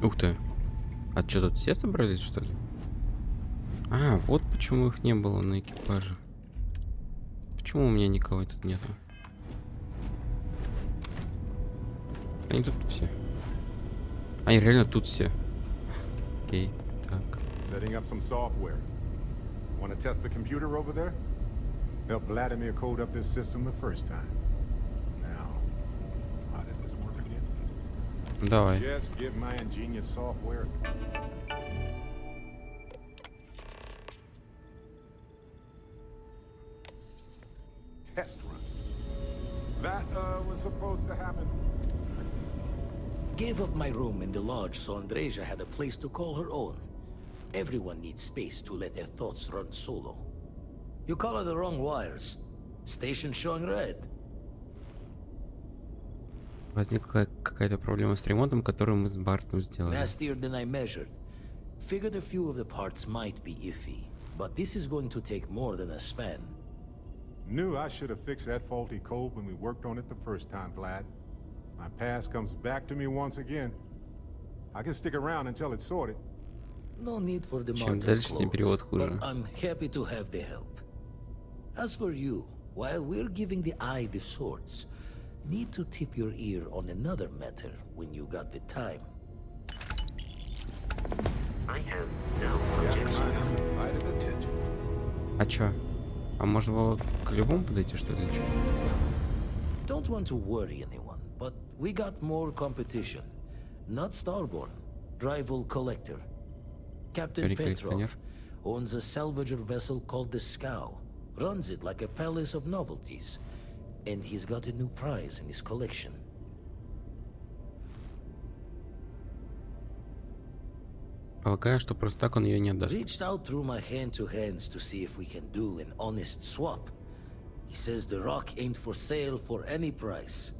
Ух ты. А что, тут все собрались, что ли? А, вот почему их не было на экипаже. Почему у меня никого тут нету? Они тут все. Они реально тут все. Окей, так. Setting up some software. Want to test the computer over there? Help Vladimir code up this system the first time. Now, how did this work again? Давай. Just give my ingenious software. Test run. That was supposed to happen. Gave up my room in the lodge so Andreja had a place to call her own. Everyone needs space to let their thoughts run solo. You color the wrong wires. Station showing red. Возникла какая-то проблема с ремонтом, которую мы с Бартом сделали. Nastier than I measured. Figured a few of the parts might be iffy, but this is going to take more than a span. Knew I should have fixed that faulty code when we worked on it the first time, Vlad. My past comes back to me once again. I can stick around until it's sorted. No need for the Чем martyr's дальше, тем перевод clothes, хуже. but I'm happy to have the help. As for you, while we're giving the eye the sorts, need to tip your ear on another matter when you got the time. I have no Yeah, objection. mine has invited attention. А чё? А можно было к любому подойти, что ли, или чё? Don't want to worry anyone, but we got more competition. Not Starborn, rival collector. Captain Коллекционер. Petrov owns a salvager vessel called the Scow. Runs it like a palace of novelties. And he's got a new prize in his collection. Полагаю, что просто так он ее не отдаст. Reached out through my hand-to-hands to see if we can do an honest swap. He says the rock ain't for sale for any price.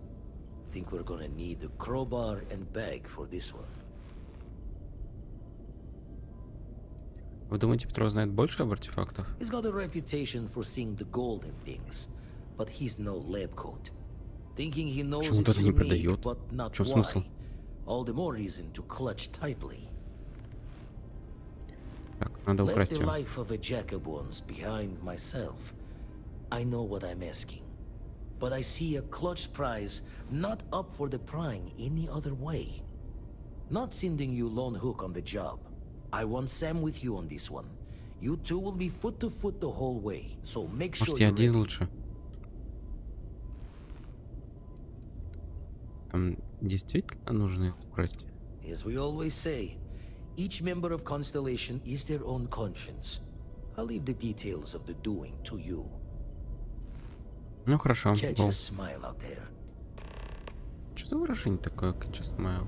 Think we're gonna need a crowbar and bag for this one. Вы думаете, Петров знает больше об артефактах? He's got a reputation for seeing the gold in things, but he's no lab coat. Thinking he knows Почему it's тогда не unique, продает? but not В чем why. смысл? All the more reason to clutch tightly. Так, надо Left украсть the его. life of a jacob once behind myself. I know what I'm asking. But I see a clutch prize not up for the prying any other way. Not sending you lone hook on the job. I want Sam with you on this one. You two will be foot to foot the whole way, so make sure Может, я you're один ready. лучше? Там действительно нужно их украсть? As we always say, each member of Constellation is their own conscience. I'll leave the details of the doing to you. Ну хорошо. Catch a smile out there. Что за выражение такое, just smile?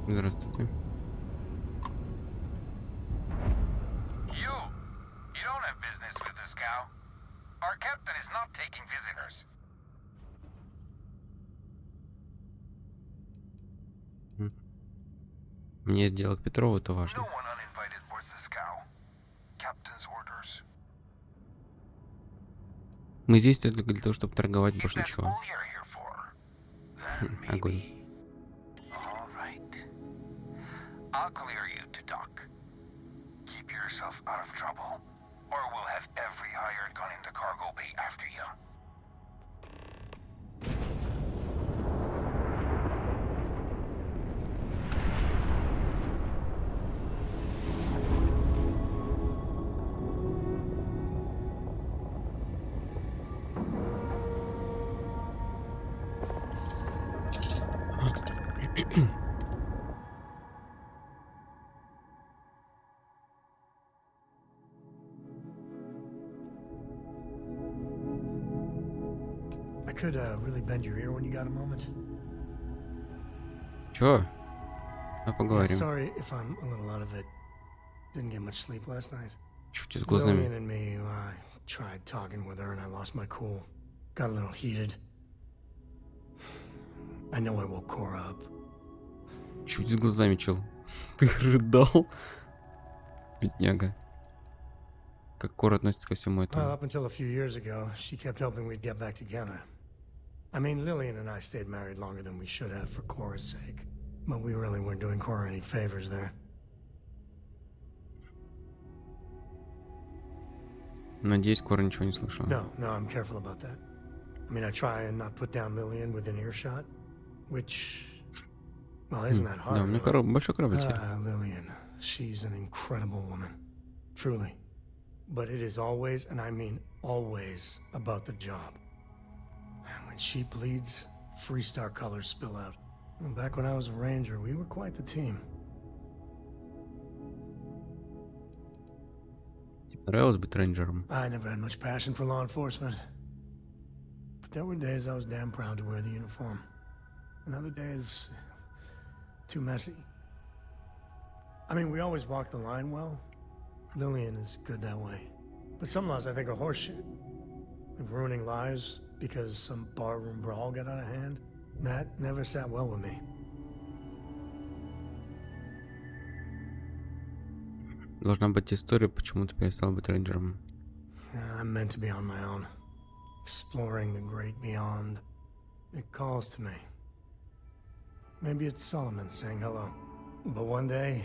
Здравствуйте. You don't have business with the scow. Our captain is not taking visitors. Мне сделать Петрову это No важно. one uninvited boards the scow. Captain's orders. Мы здесь только для того, чтобы торговать, If больше that's ничего. all you're here for, then Огонь. maybe. All right. I'll clear you to dock. Keep yourself out of trouble, or we'll have every hired gun in the cargo bay after you. I could really bend your ear when you got a moment. Чё? Да Yeah, поговорим. sorry if I'm a little out of it. Didn't get much sleep last night. Чуть с глазами. Lillian and me, I tried talking with her and I lost my cool. Got a little heated. I know I woke Cora up. Чуть с глазами, чел. Ты рыдал? Бедняга. Как Кора относится ко всему Well, этому? up until a few years ago, she kept hoping we'd get back together. I mean, Lillian and I stayed married longer than we should have for Cora's sake. But we really weren't doing Cora any favors there. Надеюсь, Кора ничего не слышала. No, I'm careful about that. I mean, I try and not put down Lillian within earshot, which, well, isn't that hard? Да, у меня really? большой корабль теперь. Lillian, she's an incredible woman, truly. But it is always, and I mean always, about the job. When she bleeds, Freestar colors spill out. And back when I was a ranger, we were quite the team. Тебе нравилось быть рейнджером? I never had much passion for law enforcement. But there were days I was damn proud to wear the uniform. And other days, too messy. I mean, we always walked the line well. Lillian is good that way. But some laws I think are horseshit. Like ruining lives because some barroom brawl got out of hand. That never sat well with me. Должна быть история, почему ты перестал быть рейнджером. I'm meant to be on my own. Exploring the great beyond. It calls to me. Maybe it's Solomon saying hello. But one day,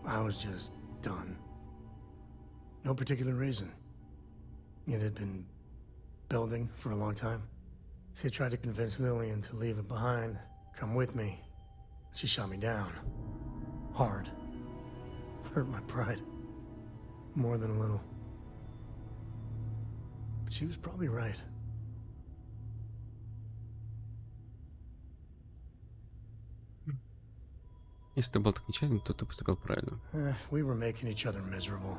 I was just done. No particular reason. It had been building for a long time. So I tried to convince Lillian to leave it behind, come with me. She shot me down. Hard. Hurt my pride. More than a little. But she was probably right. Если ты был так нечаянен, то ты поступил правильно. We were making each other miserable.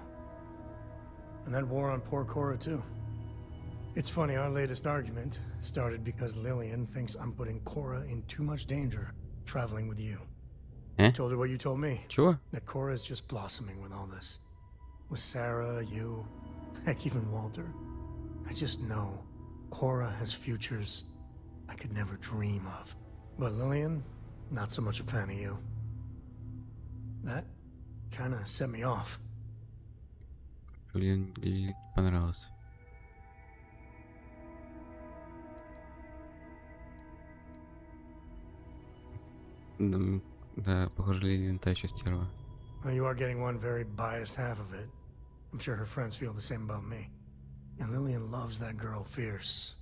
And that wore on poor Cora, too. It's funny, our latest argument started because Lillian thinks I'm putting Cora in too much danger traveling with you. I told her what you told me. Чего? That Cora is just blossoming with all this. With Sarah, you, heck, even Walter. I just know Cora has futures I could never dream of. But Lillian, not so much a fan of you. That kind of set me off. Лили не понравилось. Да, похоже, Лили та еще стерва. Well, you are getting one very biased half of it. I'm sure her friends feel the same about me. And Lillian loves that girl fierce.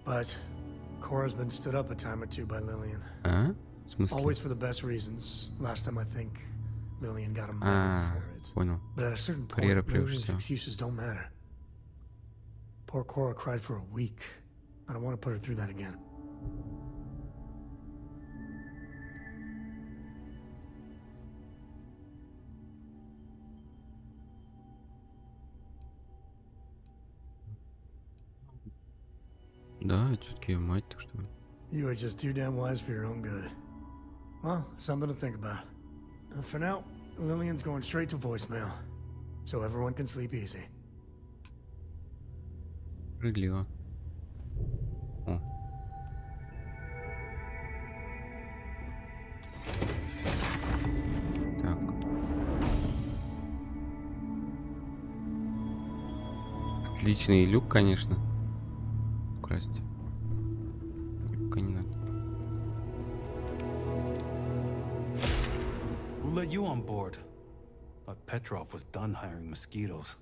But Cora's been stood up a time or two by Lillian. А? В смысле? Always for the best reasons. Last time I think Lillian got a medal for it. Понял. But at a certain Карьера point, превыше Lillian's всего. excuses don't matter. Poor Cora cried for a week. I don't want to put her through that again. Да, это все-таки ее мать, так что... You are just too damn wise for your own good. Well, something to think about. For now, Lillian's going straight to voicemail. So everyone can sleep easy. Справедливо. О. Так. Отличный люк, конечно. Украсть. Пока не надо. Who let you on board? Thought Petrov was done hiring mosquitoes.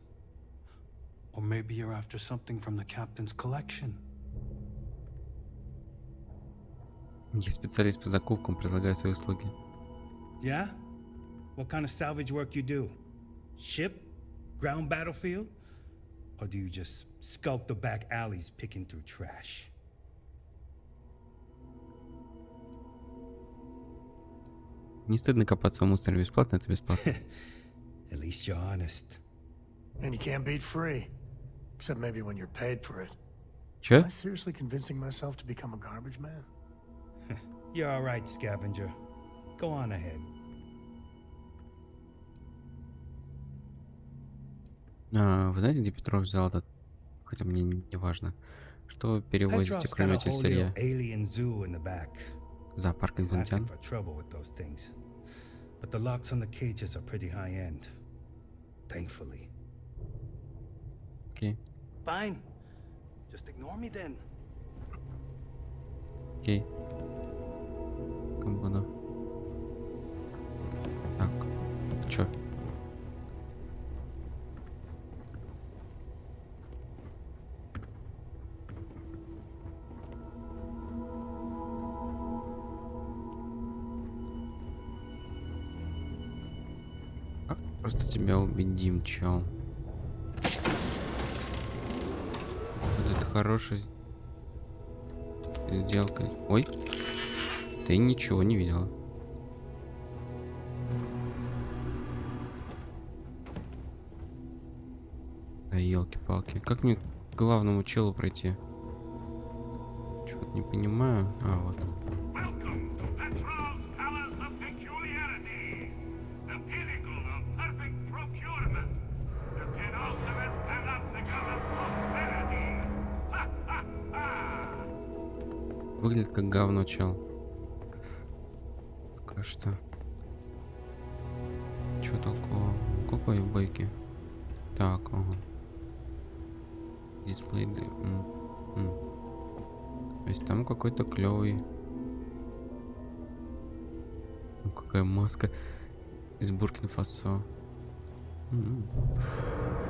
Or maybe you're after something from the captain's collection. Я специалист по закупкам, предлагаю свои услуги. Yeah? What kind of salvage work you do? Ship? Ground battlefield? Or do you just skulk the back alleys picking through trash? Не стыдно копаться в мусоре бесплатно, это бесплатно. At least you're honest. And you can't beat free. Except maybe when you're paid for it. Чё? Am I seriously convincing myself to become a garbage man? You're all right, scavenger. Go on ahead. Вы знаете, где Петров взял этот? Хотя мне не важно. Что вы перевозите, Petrov's got кроме a этих whole little сырья? alien zoo in the back. Зоопарк He's asking инопланетян? for trouble with those things. But the locks on the cages are pretty high end. Thankfully. Окей, Fine. Just ignore me then. окей. Как буду. Так, чё? Как просто тебя убедим, чел. Вот это хорошая сделка. Ой, ты ничего не видела. Да елки-палки. Как мне к главному челу пройти? Чего-то не понимаю. А, вот. Welcome to Petrov's Palace of Peculiarities, the pinnacle of perfect procurement, the penultimate panopticon of prosperity. Ha ha ha! Выглядит как говно, чел. Пока что. Чего толкового? Какой бойки? Так, ага. Дисплей. То есть там какой-то клевый. Какая маска из Буркина-Фасо.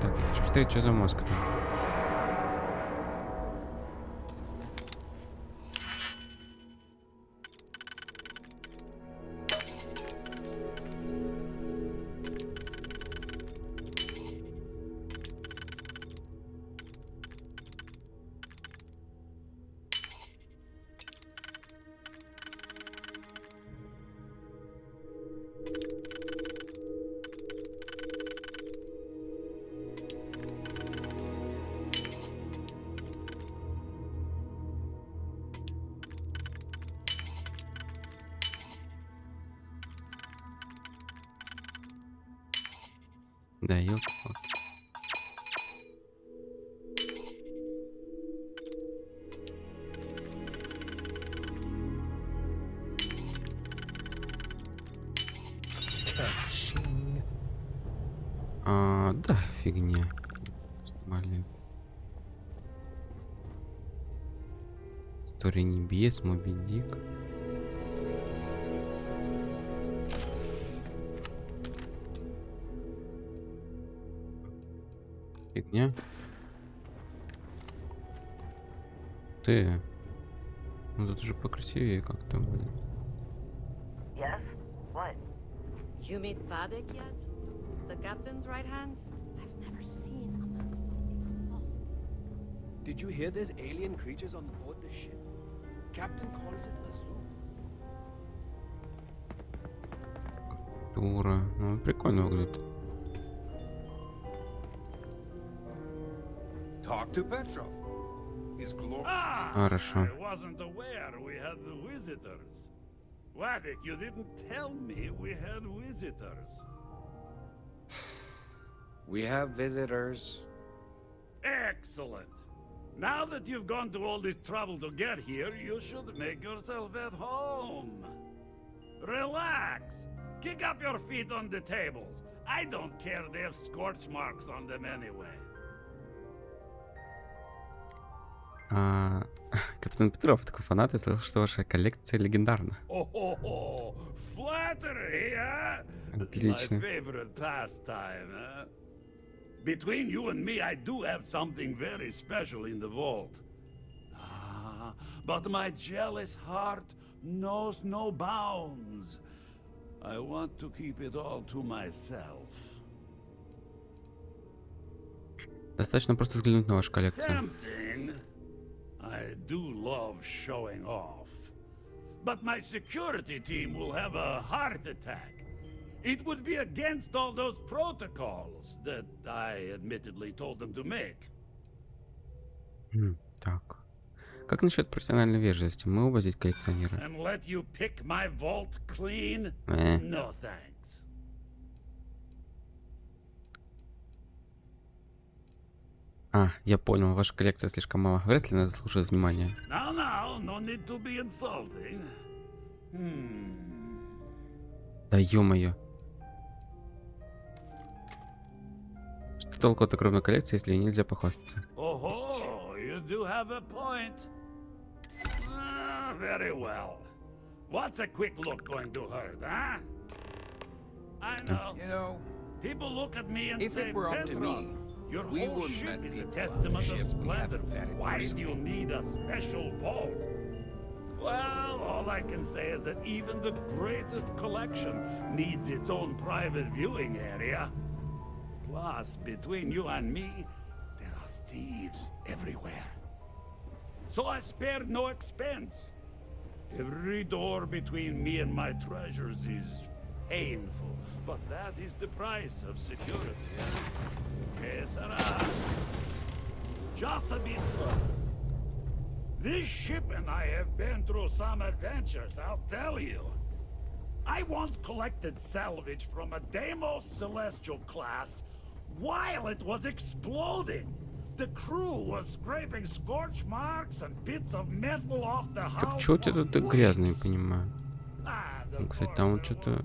Так, я хочу посмотреть, что за маска там. Да, ёлки-палки. Да, фигня. Блин. История небес, Моби Дик. Фигня. Ты. Ну тут уже покрасивее как-то будет. Yes? What? You meet Vadik yet? The captain's right hand? I've never seen a man so exhausted. Did you hear there's alien creatures on board the ship? Captain calls it a zoo. Тура. Ну, прикольно выглядит. Talk to Petrov. His glory. Хорошо. I wasn't aware we had the visitors. Vadik, you didn't tell me we had visitors. We have visitors. Excellent. Now that you've gone to all this trouble to get here, you should make yourself at home. Relax. Kick up your feet on the tables. I don't care they have scorch marks on them anyway. Капитан Петров, такой фанат, я слышал, что ваша коллекция легендарна. Oh, flattery, huh? Отлично. My favorite pastime, huh? Between you and me, I do have something very special in the vault. But my jealous heart knows no bounds. I want to keep it all to myself. Достаточно просто взглянуть на вашу коллекцию. Tempting. I do love showing off. But my security team will have a heart attack. It would be against all those protocols that I admittedly told them to make. Так. Как насчет профессиональной вежливости? Мы оба здесь коллекционеры. And let you pick my vault clean? No thanks. А, я понял, ваша коллекция слишком мала. Вряд ли она заслуживает внимания. Now, no need to be insulting. Да ё-моё. Что толку от огромной коллекции, если ей нельзя похвастаться? Oh, you do have a point. Very well. What's a quick look going to hurt, huh? I know. You know, People look at me and if say, it were up to Petrov, me, your we whole wouldn't ship let is a people on testament the of ship we splendor. haven't vetted Why do you personally." need a special vault? Well, all I can say is that even the greatest collection needs its own private viewing area. Plus, between you and me, there are thieves everywhere. So I spared no expense. Every door between me and my treasures is painful, but that is the price of security. Que sera? Just a bit further. This ship and I have been through some adventures, I'll tell you. I once collected salvage from a Deimos Celestial class while it was exploding. The crew was scraping scorch marks and bits of metal off the hull. Так чё у тебя тут грязно, не понимаю. Ну, кстати, там вот что-то...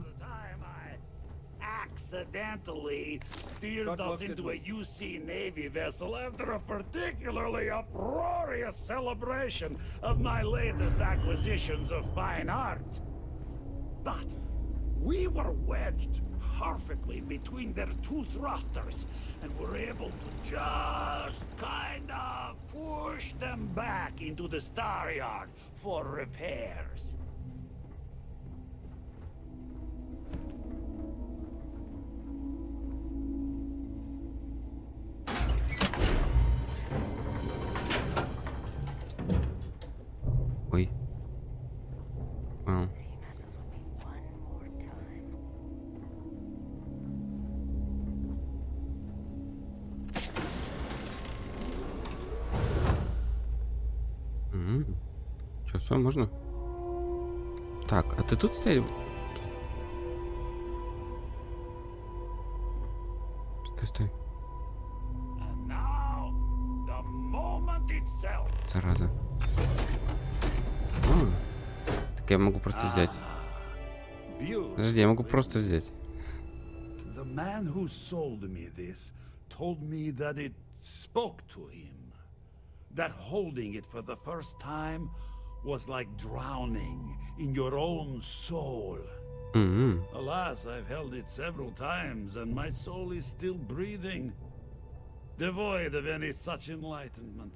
Accidentally steered But us what did into we- a UC Navy vessel after a particularly uproarious celebration of my latest acquisitions of fine art. But we were wedged perfectly between their two thrusters and were able to just kind of push them back into the star yard for repairs. Ой. Вау. Чё, всё, можно? Так, а ты тут стоишь? Стой. And now, the moment itself. Зараза. О, так я могу просто взять. Beautiful. Подожди, я могу просто взять. The man who sold me this told me that it spoke to him. That holding it for the first time was like drowning in your own soul. Alas, I've held it several times, and my soul is still breathing, devoid of any such enlightenment.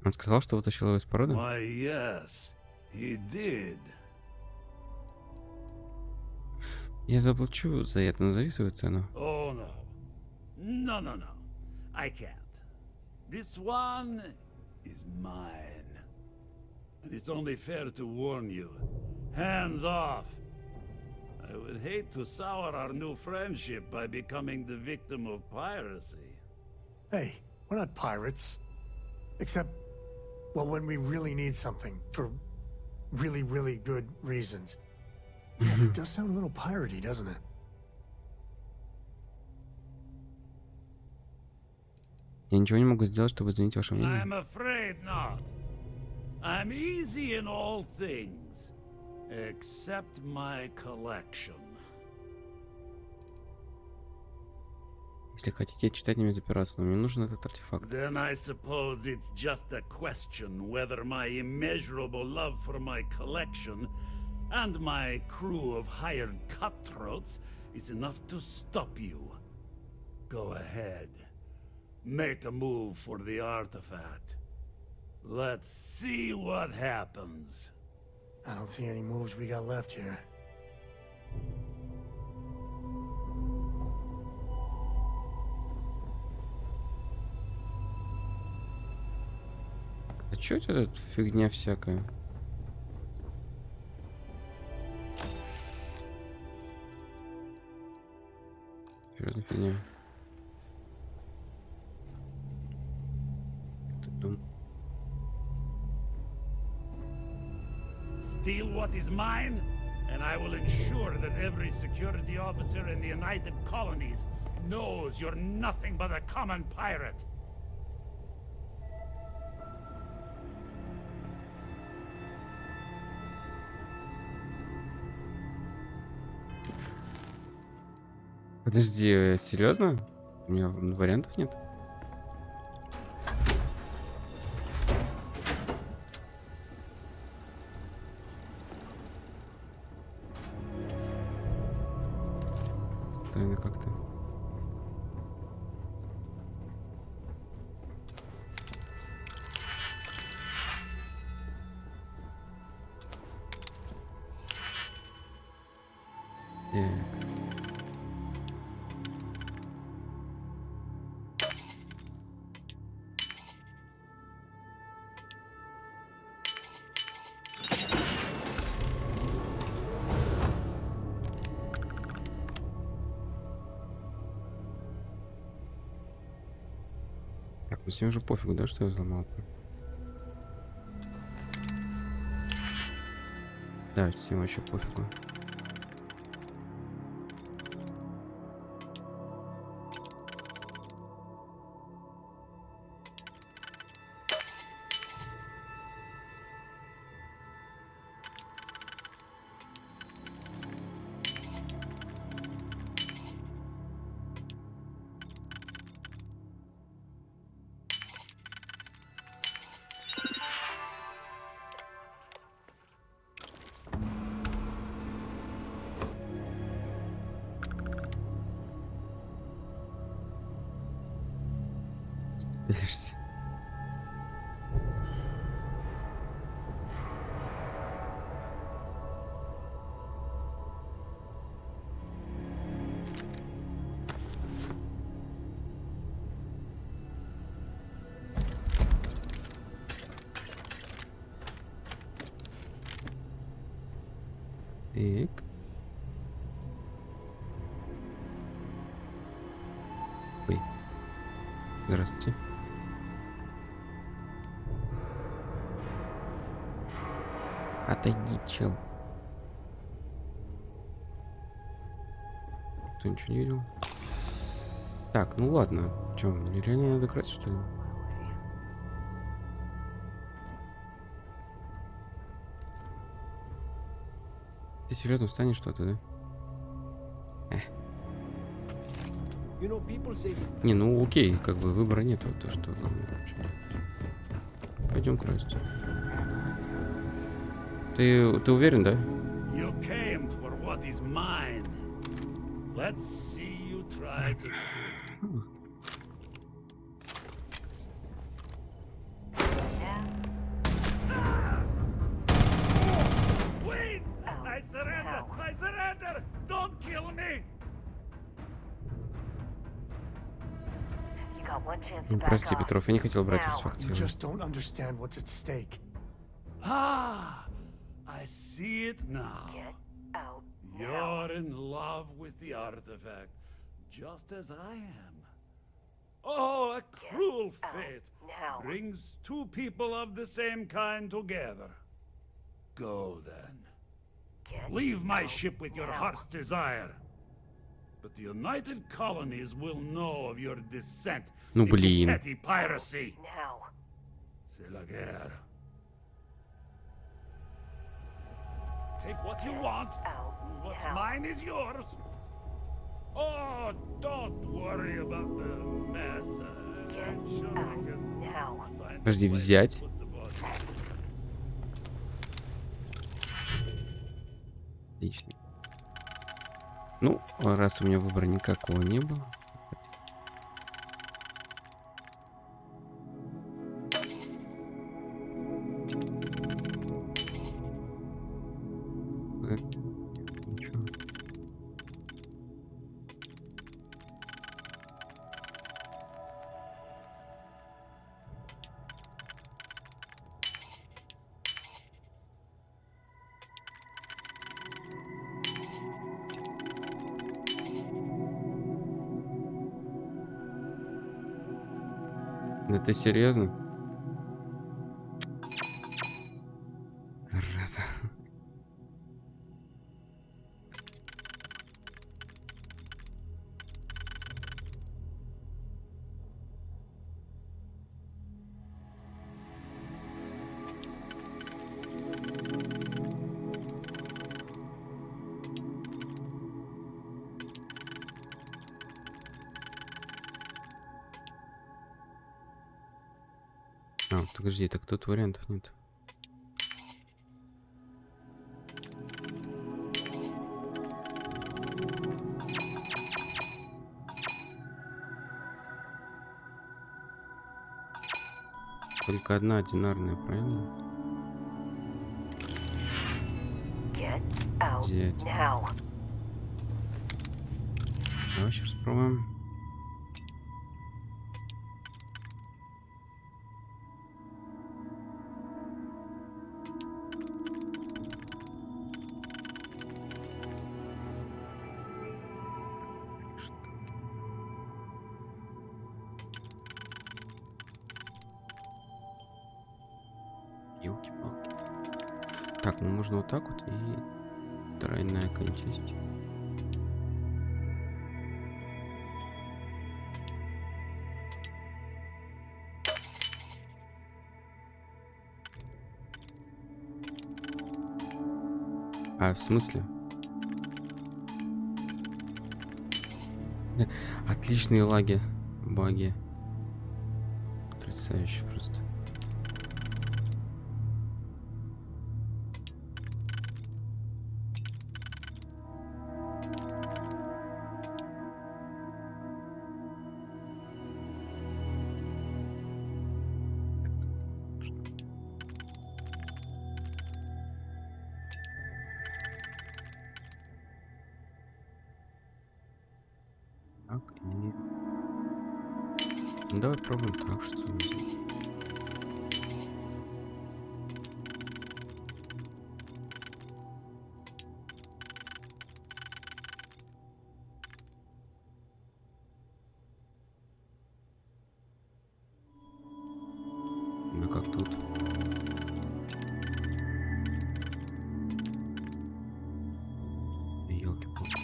Он сказал, что вытащил его из породы? Why, yes, he did. Я заплачу за это, назови свою цену. Oh, no. No. I can't. This one is mine. And it's only fair to warn you. Hands off. I would hate to sour our new friendship by becoming the victim of piracy. Hey, we're not pirates. Except, well, when we really need something for really, really good reasons. Yeah, it does sound a little piratey, doesn't it? Я ничего не могу сделать, чтобы изменить ваше мнение. I'm afraid not. I'm easy in all things, except my collection. Если хотите читать, не запираться, но мне нужен этот артефакт. Then I suppose it's just a question whether my immeasurable love for my collection and my crew of hired cutthroats is enough to stop you. Go ahead. Make a move for the artifact. Let's see what happens. I don't see any moves we got left here. А чё это тут фигня всякая? Серьезно, фигня. Steal what is mine, And I will ensure that every security officer in the United Colonies knows you're nothing but a common pirate. Подожди, серьезно? У меня вариантов нет? Странно как-то. Так, ну всем же пофигу, да, что я взломал? Да, всем вообще пофигу. Стреляешься. Так. Ой. Здравствуйте. Отойди, чел. Кто ничего не видел? Так, ну ладно. Чё, мне реально надо крать, что ли? Ты серьезно встанешь что-то, да? Не, ну окей, как бы выбора нету, то что. Пойдем красть. Ты уверен, да? You came for what is mine. Let's see you try to. Wait! I surrender! I surrender! Don't kill me! You got one chance to Ну, back прости, off. Петров, я не хотел брать Now. артефакт You силы. just don't understand what's at stake. Ah! I see it now. Get out now. You're in love with the artifact, just as I am. Oh, a cruel fate now. brings two people of the same kind together. Go then. Get Leave my out ship with your now. heart's desire. But the United Colonies will know of your descent Ну, into блин. petty piracy. Now. C'est la guerre. Take what you want. Out What's now. mine is yours. Oh, don't worry about the mess. I'm sure we can Now. find a Подожди, way to взять? put the body. Отлично. Ну, раз у меня выбора никакого не было. Ничего. Да ты серьезно? Зараза. А, подожди, так тут вариантов нет. Только одна одинарная, правильно? Get out Взять. now. Давай сейчас попробуем. Ёлки-палки. Так, ну можно вот так вот и тройная какая-нибудь есть. А, в смысле? Отличные лаги. Баги. Потрясающе просто. Так, и... Ну, давай пробуем так, что ли. Да как тут? Ёлки-палки.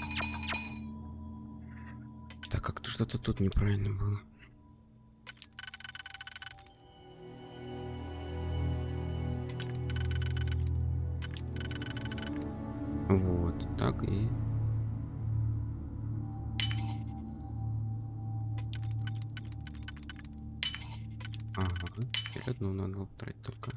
Так, как-то что-то тут неправильно было. Вот, так и... Ага, теперь одну надо было потратить только.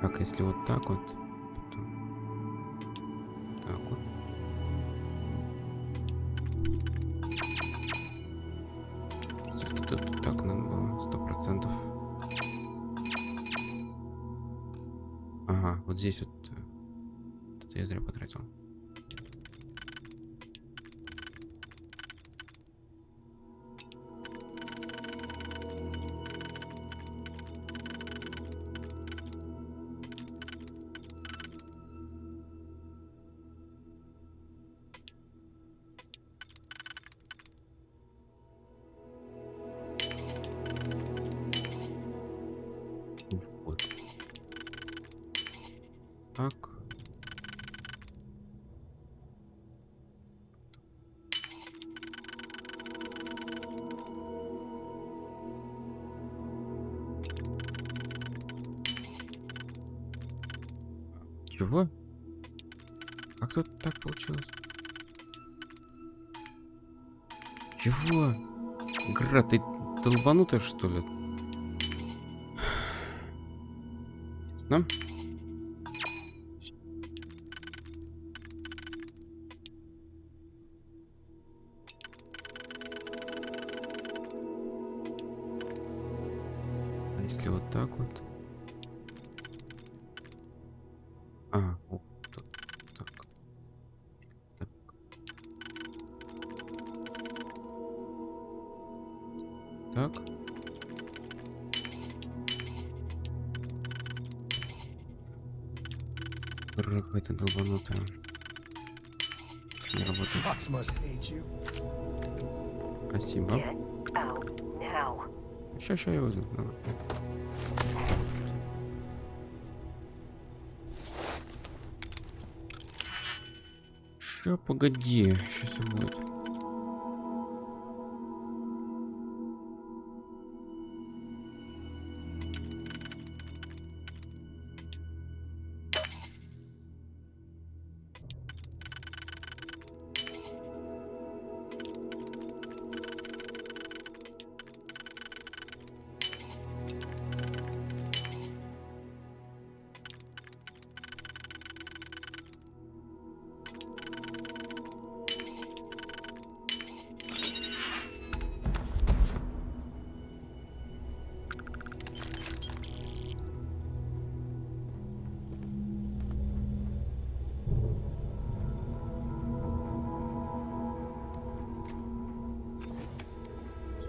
Так, если вот так вот, потом так вот. Всё-таки тут так надо было, 100%. Ага, вот здесь вот, это я зря потратил. Вот. Так. Чего? Как тут так получилось? Чего? Гра, ты долбанутая, что ли? Честно? А если вот так вот? А, вот тут. Так. Так. Так. Какая-то долбанутая. Не работает. Fox must hate you. Спасибо. Get out now. Ща я возьму. Давай. Ща, погоди. Сейчас все будет.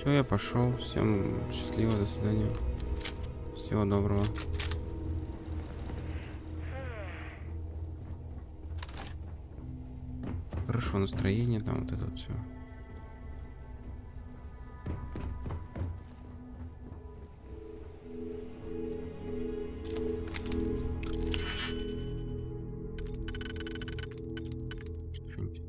Все, я пошел. Всем счастливо, до свидания. Всего доброго. Хорошо настроение, там вот это вот все. Что-нибудь.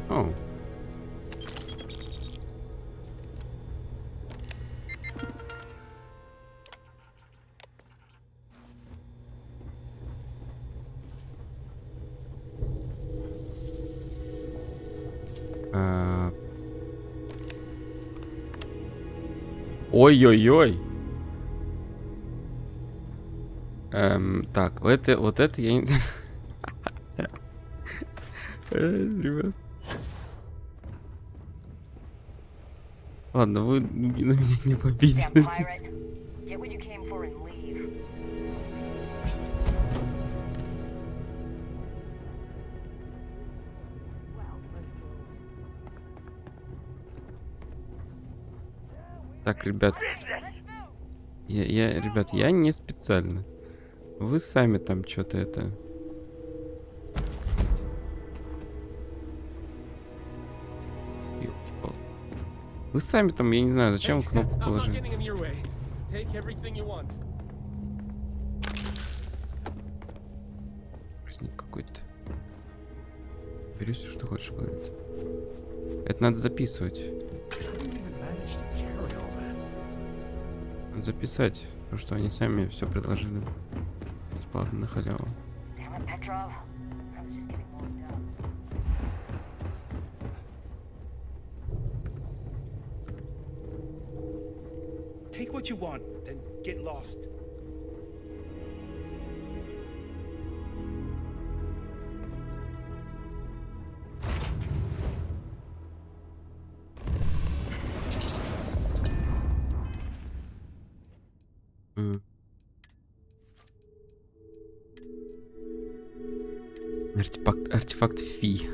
О. Ой-ой-ой. Так, вот это я не... Ребят. Ладно, вы на меня не победите. Get what you came for and leave. Так, ребят. Ребят, я не специально. Вы сами там что-то это... Вы сами там, я не знаю, зачем кнопку положили. Праздник какой-то. Бери все, что хочешь, говорит. Это надо записывать. Надо записать, потому что они сами все предложили. Бесплатно на халяву. Take what you want, then get lost. Артефакт Фи.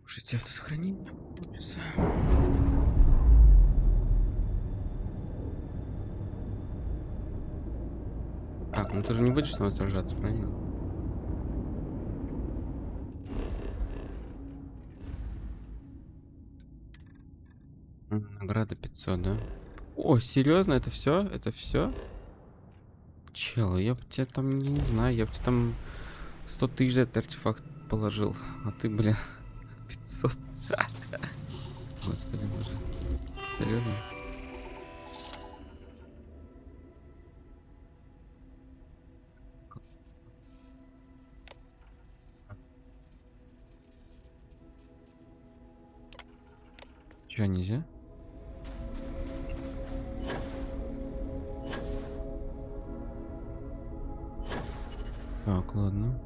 Слушайте, автосохранение получится. Так, ну ты же не будешь с нами сражаться, правильно? Награда 500, да? О, серьезно, это все? Это все? Чел, я бы тебе там, не знаю, я бы тебе там 100 тысяч за этот артефакт положил. А ты, бля, 500. Господи боже. Серьезно? Чё, нельзя? Так, ладно.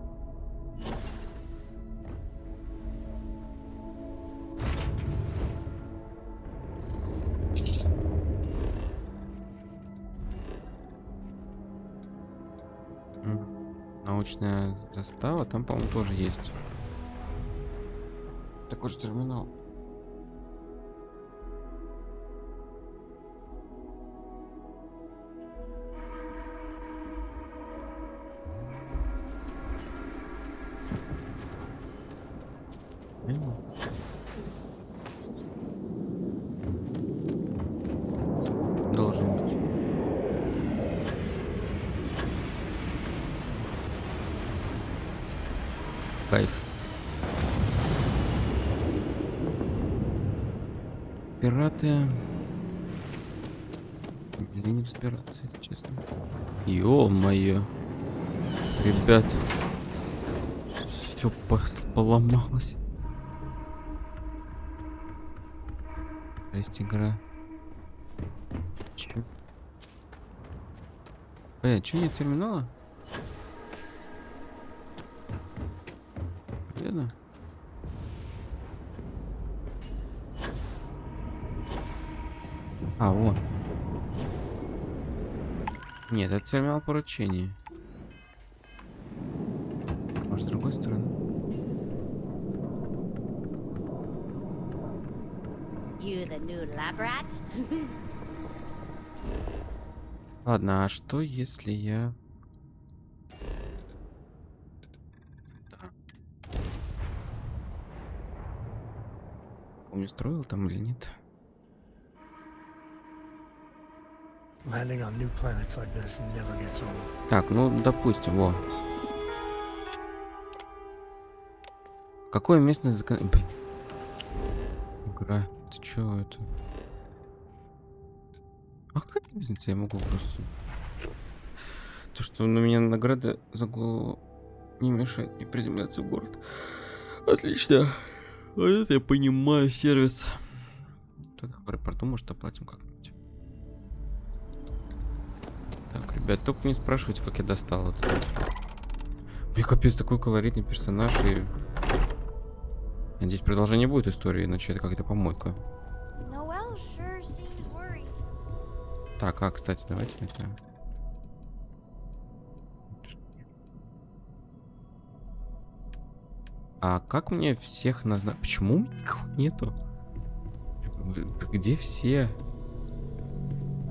Научная застава, там, по-моему, тоже есть. Такой же терминал. Должен быть. Кайф. Пираты. Или не разбираться, если честно. Ё-моё. Ребят. Все поломалось. Жесть, игра. Че? Блядь, че нет терминала? Где-то? А, вот. Нет, это терминал поручений. Может, с другой стороны? You the new lab rat? Ладно, а что если я... Да. Помню, строил там или нет? Landing on new planets like this never gets old. Так, ну, допустим, во. Какое местное закон... Блин. Игра, ты чё это? А какая разница, я могу просто... То, что на меня награда за голову не мешает мне приземляться в город. Отлично. Вот это я понимаю, сервис. Тут про порту, может, оплатим как-нибудь. Так, ребят, только не спрашивайте, как я достал вот это. Блин, капец, такой колоритный персонаж и... Надеюсь, продолжение будет истории, иначе это как-то помойка. Noel sure seems worried. Так, а, кстати, давайте это... А как мне всех назначить? Почему никого нету? Где все?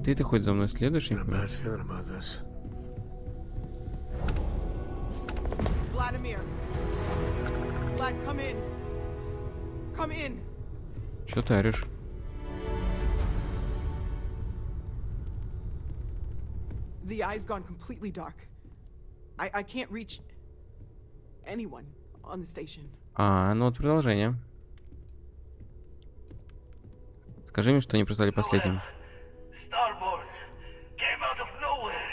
Ты хоть за мной следуешь? Vladimir. Vlad, come in. Come in. Что ты орешь? The eye's gone completely dark. I can't reach anyone on the station. А, ну вот продолжение. Скажи мне, что они прислали последним. Starborn came out of nowhere.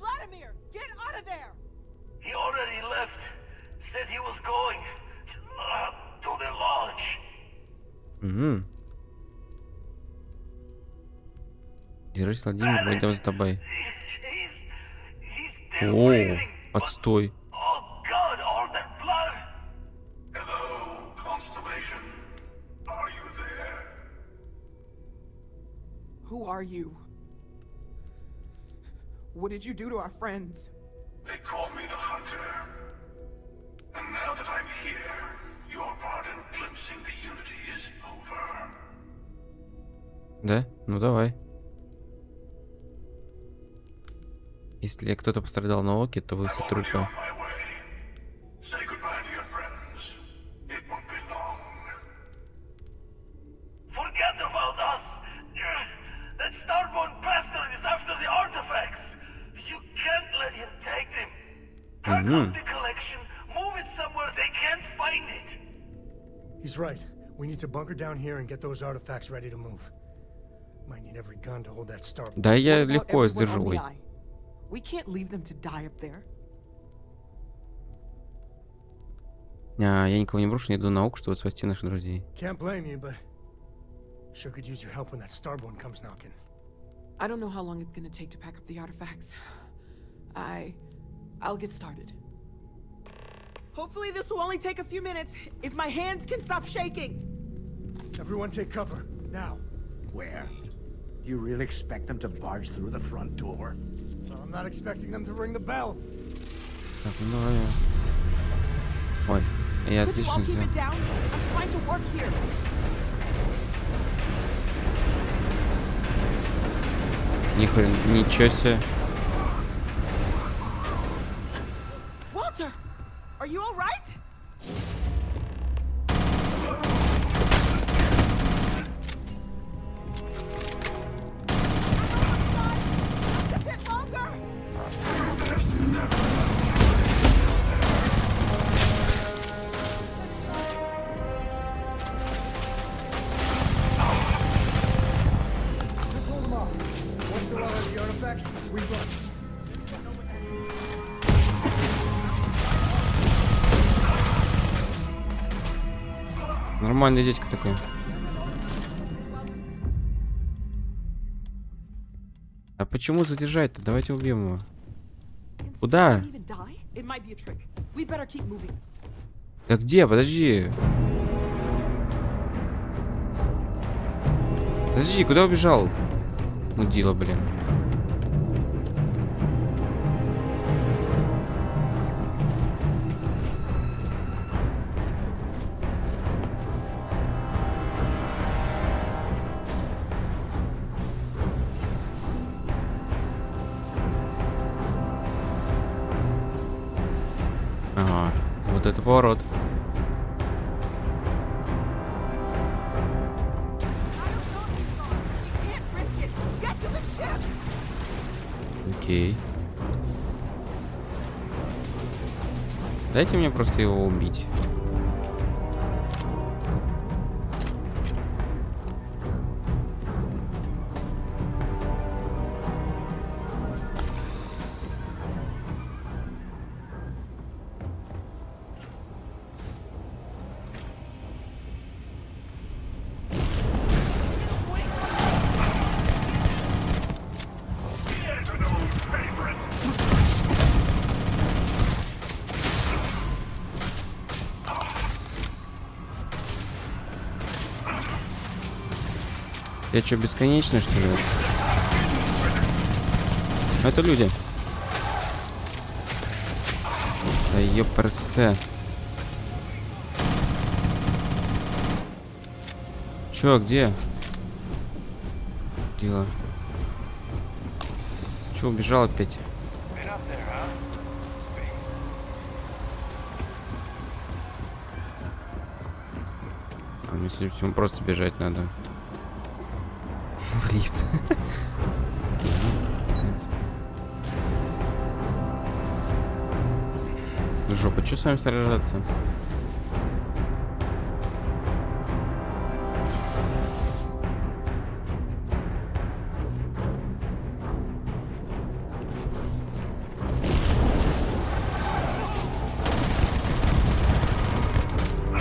Vladimir, get out of there! He already left. Said he was going to the lodge. Угу. Держись, Владимир, мы идем за тобой. О, отстой. Oh God, all that blood. Hello, Constellation. Are you there? Who are you? What did you do to our friends? They call me the Hunter. And now that I'm here, your part in glimpsing the Unity is over. Да? Ну давай. Если кто-то пострадал на оке, то вы все трупы. Say goodbye to your friends. It won't be long. Forget about us. That Starborn bastard is after the artifacts. You can't let him take them. Pack up the collection, move it somewhere they can't find it. He's right. We need to bunker down here and get those artifacts ready to move. Might need every gun to hold that Starborn. Да я What about легко everyone сдержу. on the Ой. eye? We can't leave them to die up there. Я никого не брошу, не иду на ок, чтобы спасти наших друзей. Can't blame you, but sure could use your help when that Starborn comes knocking. I don't know how long it's gonna take to pack up the artifacts. I'll get started. Hopefully this will only take a few minutes, if my hands can stop shaking. Everyone take cover, now. Where? Do you really expect them to barge through the front door? Well, I'm not expecting them to ring the bell. Так, ну давай. Ой, я Could you all отлично keep сделал. it down? I'm trying to work here. Ничего себе. Walter, are you all right? A bit longer. Just hold them off. Once they're all out of the artifacts, we run. Нормальный дядька такой. почему задержать-то? Давайте убьем его. Куда? Even die? It might be a trick. We better keep moving. Да где? Подожди. Подожди, куда убежал? Мудила, блин. Ага, вот это поворот. Окей. Дайте мне просто его убить. Я что, бесконечный, что ли? Это люди. Да ёпрсте. Чё, где? Дело. Чё, убежал опять? А мне, судя по всему, просто бежать надо. В лифт. Жопа, что с вами сражаться?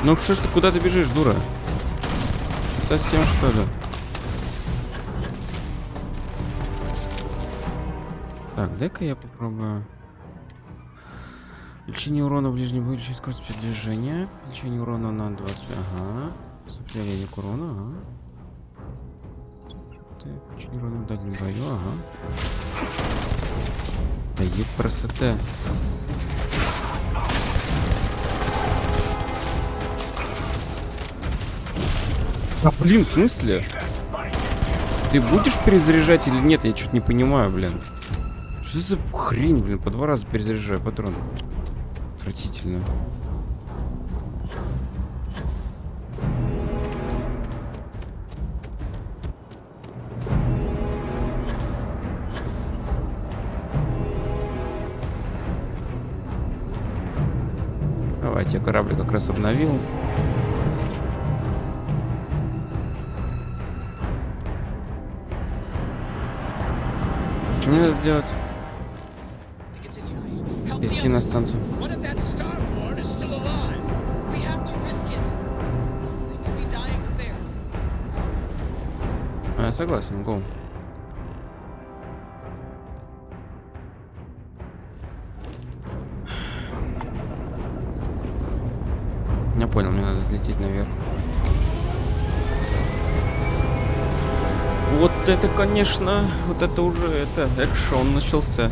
Ну что ж ты, куда ты бежишь, дура? Совсем что ли? Так, дай-ка я попробую. Лечение урона в ближнем бою, лечение скорость передвижения. Лечение урона на 20. Ага. Сопротивление к урону, ага. Лечение урона в дальнем бою, ага. Да ёпрсоте. А, блин, в смысле? Ты будешь перезаряжать или нет? Я что-то не понимаю, блин. Что за хрень, блин? По 2 раза перезаряжаю патрон. Отвратительно. Давайте, я корабль как раз обновил. Что мне надо сделать? Перейти на станцию. Я согласен, гоу. Я понял, мне надо взлететь наверх. Вот это, конечно, вот это уже, это, экшон начался.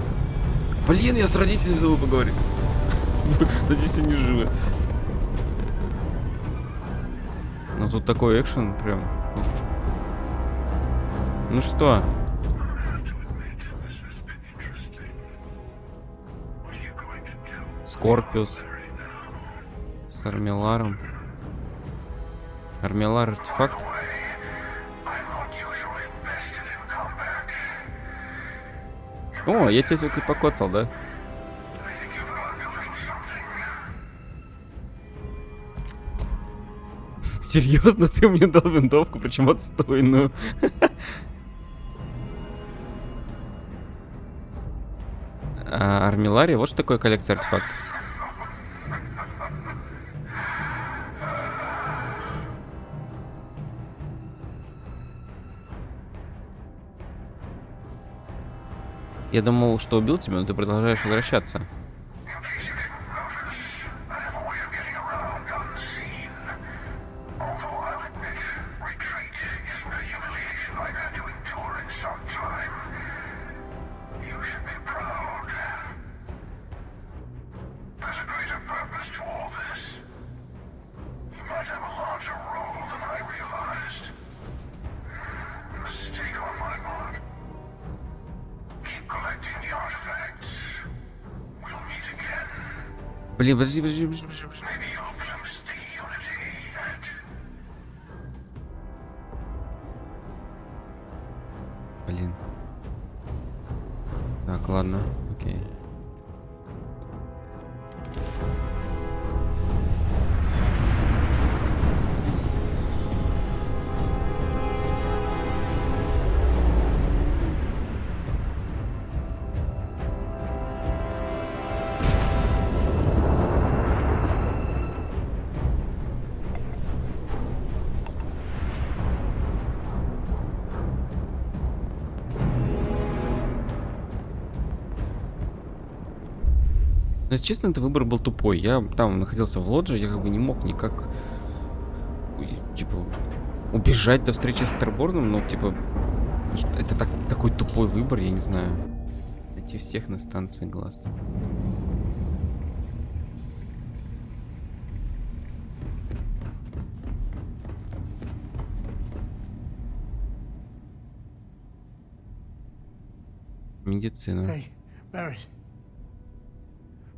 Блин, я с родителями забыл поговорить. Надеюсь, они живы. Ну тут такой экшен прям. Ну что? Скорпиус. С Армеларом. Армелар артефакт. О, я тебя все-таки покоцал, да? Серьезно, ты мне дал винтовку, причем отстойную. Армилария, вот что такое коллекция артефактов. Я думал, что убил тебя, но ты продолжаешь возвращаться. Блин, подожди. Блин. Так, ладно, окей. Но, если честно, это выбор был тупой. Я там находился в лодже, я как бы не мог никак, типа, убежать до встречи с Старборном, но, типа, это такой тупой выбор, я не знаю. Найти всех на станции глаз. Медицина. Hey, Barrett.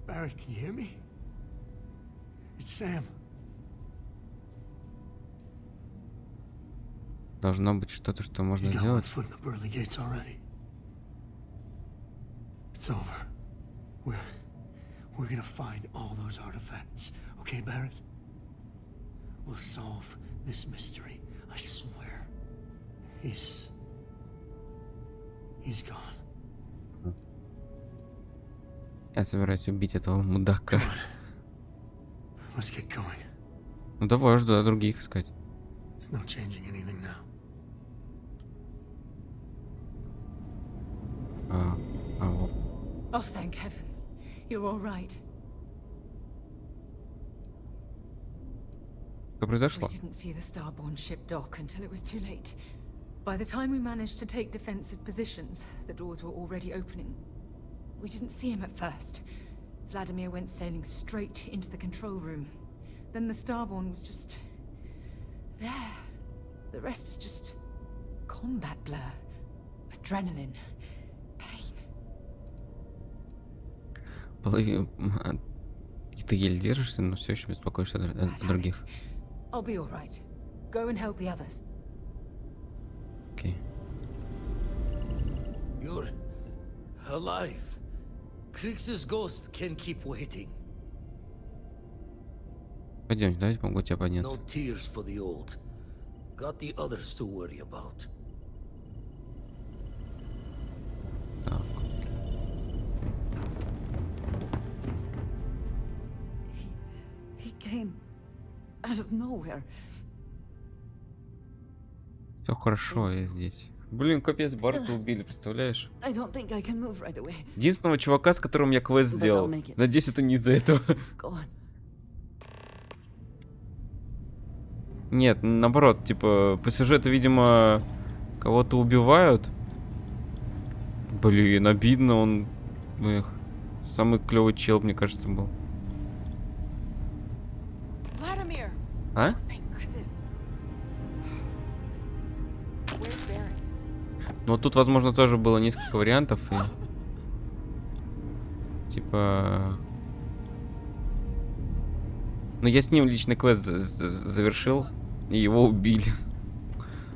Barrett, can you hear me? It's Sam. Должно быть что-то, что можно He's got one сделать. foot in the pearly gates already. It's over. We're gonna find all those artifacts. Okay, Barrett? We'll solve this mystery. I swear. He's gone. Я собираюсь убить этого мудака. Let's get going. Ну давай, жду других искать. There's no changing anything now. Oh, thank heavens. You're all right. Что произошло? We didn't see the Starborn ship dock until it was too late. By the time we managed to take defensive positions, the doors were already opening. We didn't see him at first. Vladimir went sailing straight into the control room. Then the Starborn was just... there. The rest is just... combat blur. Adrenaline. Pain. Ты еле держишься, но все еще беспокоишься за других. I'll be all right. Go and help the others. Окей. You're alive. Krix's ghost can keep waiting. Пойдем, давайте помогу тебе подняться. No tears for the old. Got the others to worry about. Так. He came out of nowhere. Все хорошо, я здесь. Блин, капец, Барта убили, представляешь? I don't think I can move right away. Единственного чувака, с которым я квест сделал. Надеюсь, это не из-за этого. Go on. Нет, наоборот, типа, по сюжету, видимо, кого-то убивают. Блин, обидно, он... Эх, самый клевый чел, мне кажется, был. Vladimir. А? Thank goodness. Where's Barrett? Ну вот тут, возможно, тоже было несколько вариантов. И... Типа... Ну, я с ним личный квест завершил, и его убили.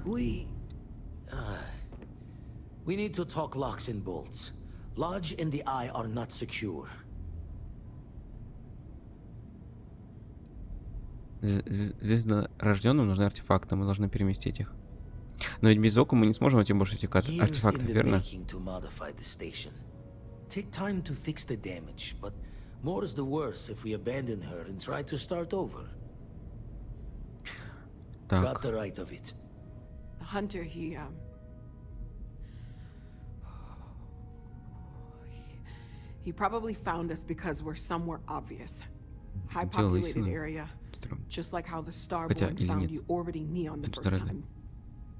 We need to talk locks and bolts. Lodge and the Eye are not secure. Звезднорожденным нужны артефакты, мы должны переместить их. Но ведь без ока мы не сможем найти больше этих артефактов, верно? Take time to fix the damage, but more is the worse if we abandon her and try to start over. Got the right of it. He probably found us because we're somewhere obvious. High Дело populated истинно. area. Just like how the Хотя Starborn или found нет. you orbiting Neon the Значит, first рады. time.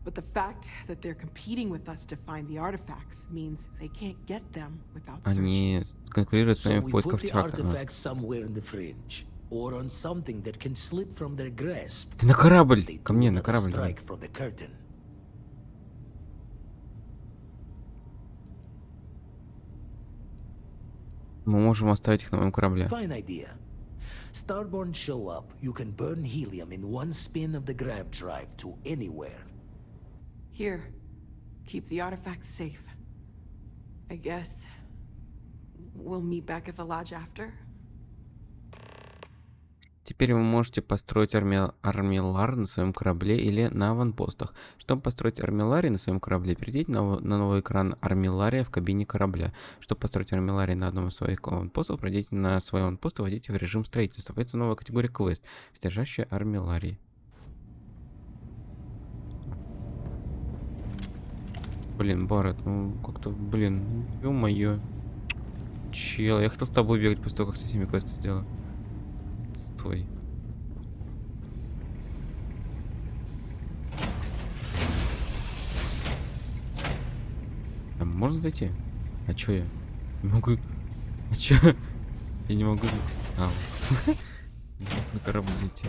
But the fact that they're competing with us to find the artifacts means they can't get them without searching. Они конкурируют с So нами в we поисках put the артефакта. artifacts somewhere in the fringe, or on something that can slip from their grasp. Ты на корабль! They Ко do мне, на another корабль. давай. strike from the curtain. Мы можем оставить их на моем корабле. Fine idea. Starborn show up, you can burn helium in one spin of the grav drive to anywhere. Here, keep the artifacts safe. I guess we'll meet back at the lodge after. Теперь вы можете построить армиллар на своем корабле или на аванпостах. Чтобы построить армилларий на своем корабле, перейдите на новый экран армиллария в кабине корабля. Чтобы построить армилларий на одном из своих аванпостов, пройдите на свой аванпост и войдите в режим строительства. Появится новая категория квест, содержащая армилларий. Блин, Барретт, ну как-то, блин, ё-моё. Чел, я хотел с тобой бегать после того, как со всеми квесты сделал. Стой. Там можно зайти? А чё я? Не могу. А чё? Я не могу. А, вот. Не могу на корабль зайти.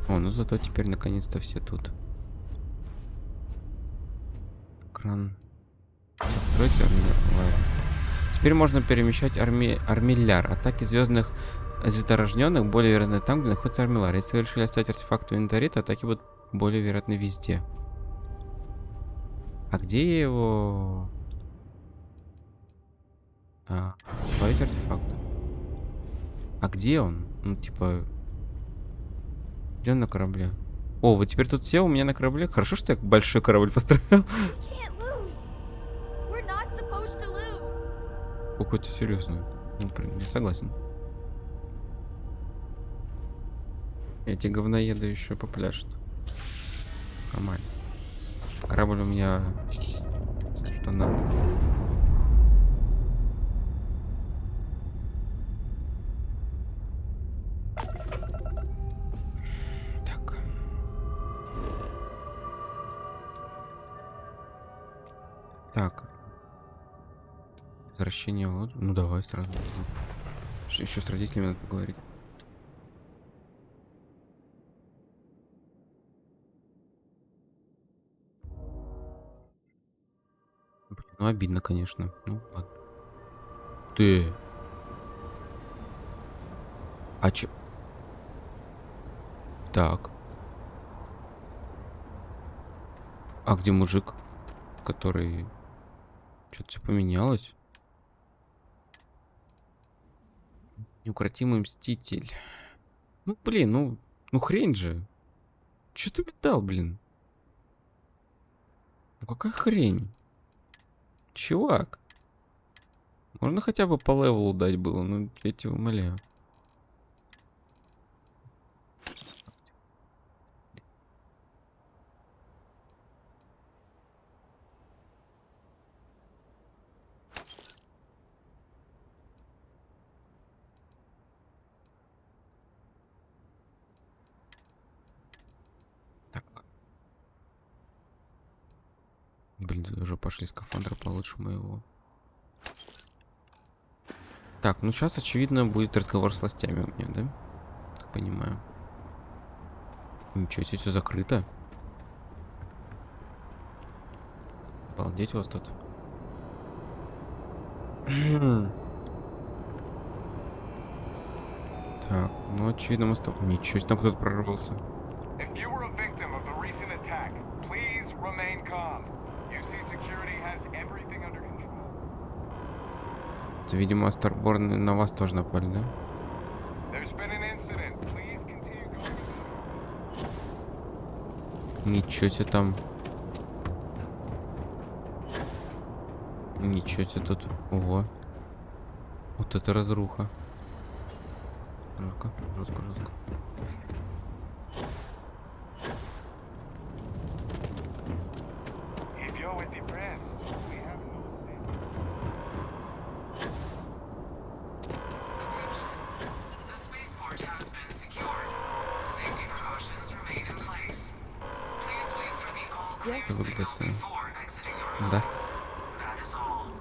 О, ну зато теперь наконец-то все тут. Экран. Постройте армиллар. Теперь можно перемещать армилляр. Атаки звездорожденных более вероятны там, где находится армиллар. Если вы решили оставить артефакт в инвентаре, то атаки будут более вероятны везде. А где я его... Добавить артефакт. А где он? Ну, типа... Где он на корабле? О, вот теперь тут все у меня на корабле. Хорошо, что я большой корабль построил. Какой-то серьезный. Ну, я согласен. Эти говноеды еще попляшут. Нормально. Корабль у меня что надо. Так. Так. Возвращение вот. Ну давай сразу. Еще с родителями надо поговорить. Блин, ну обидно, конечно. Ну ладно. Ты. А чё? Так. А где мужик, который... Что-то все поменялось? Неукротимый мститель. Ну, блин, ну хрень же. Чё ты мне дал, блин? Ну какая хрень? Чувак. Можно хотя бы по левелу дать было? Ну, я тебя умоляю. Блин, уже пошли скафандры получше моего. Так, ну сейчас, очевидно, будет разговор с властями у меня, да? Так понимаю. Ничего себе, все закрыто. Обалдеть у вас тут. Так, ну очевидно, мы с тобой... Ничего себе, там кто-то прорвался. Это, видимо, Старборн на вас тоже напали, да? Ничего себе там. Ничего себе тут. Ого. Вот это разруха. Жестко, жестко, жестко. If you're with the press, we have no Attention. The spaceport has been secured. Safety precautions remain in place. Please wait for the all clear signal before exiting your Да. homes. That is all.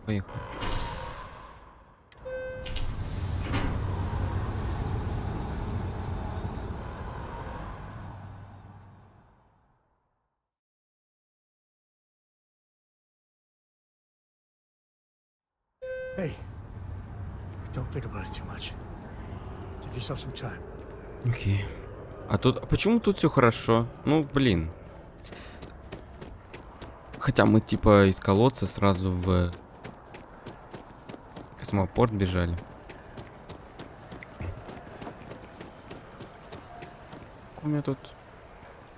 Поехали. Hey, don't think about it too much. Give yourself some time. Окей. А почему тут все хорошо? Ну, блин. Хотя мы типа из колодца сразу в космопорт бежали. У меня тут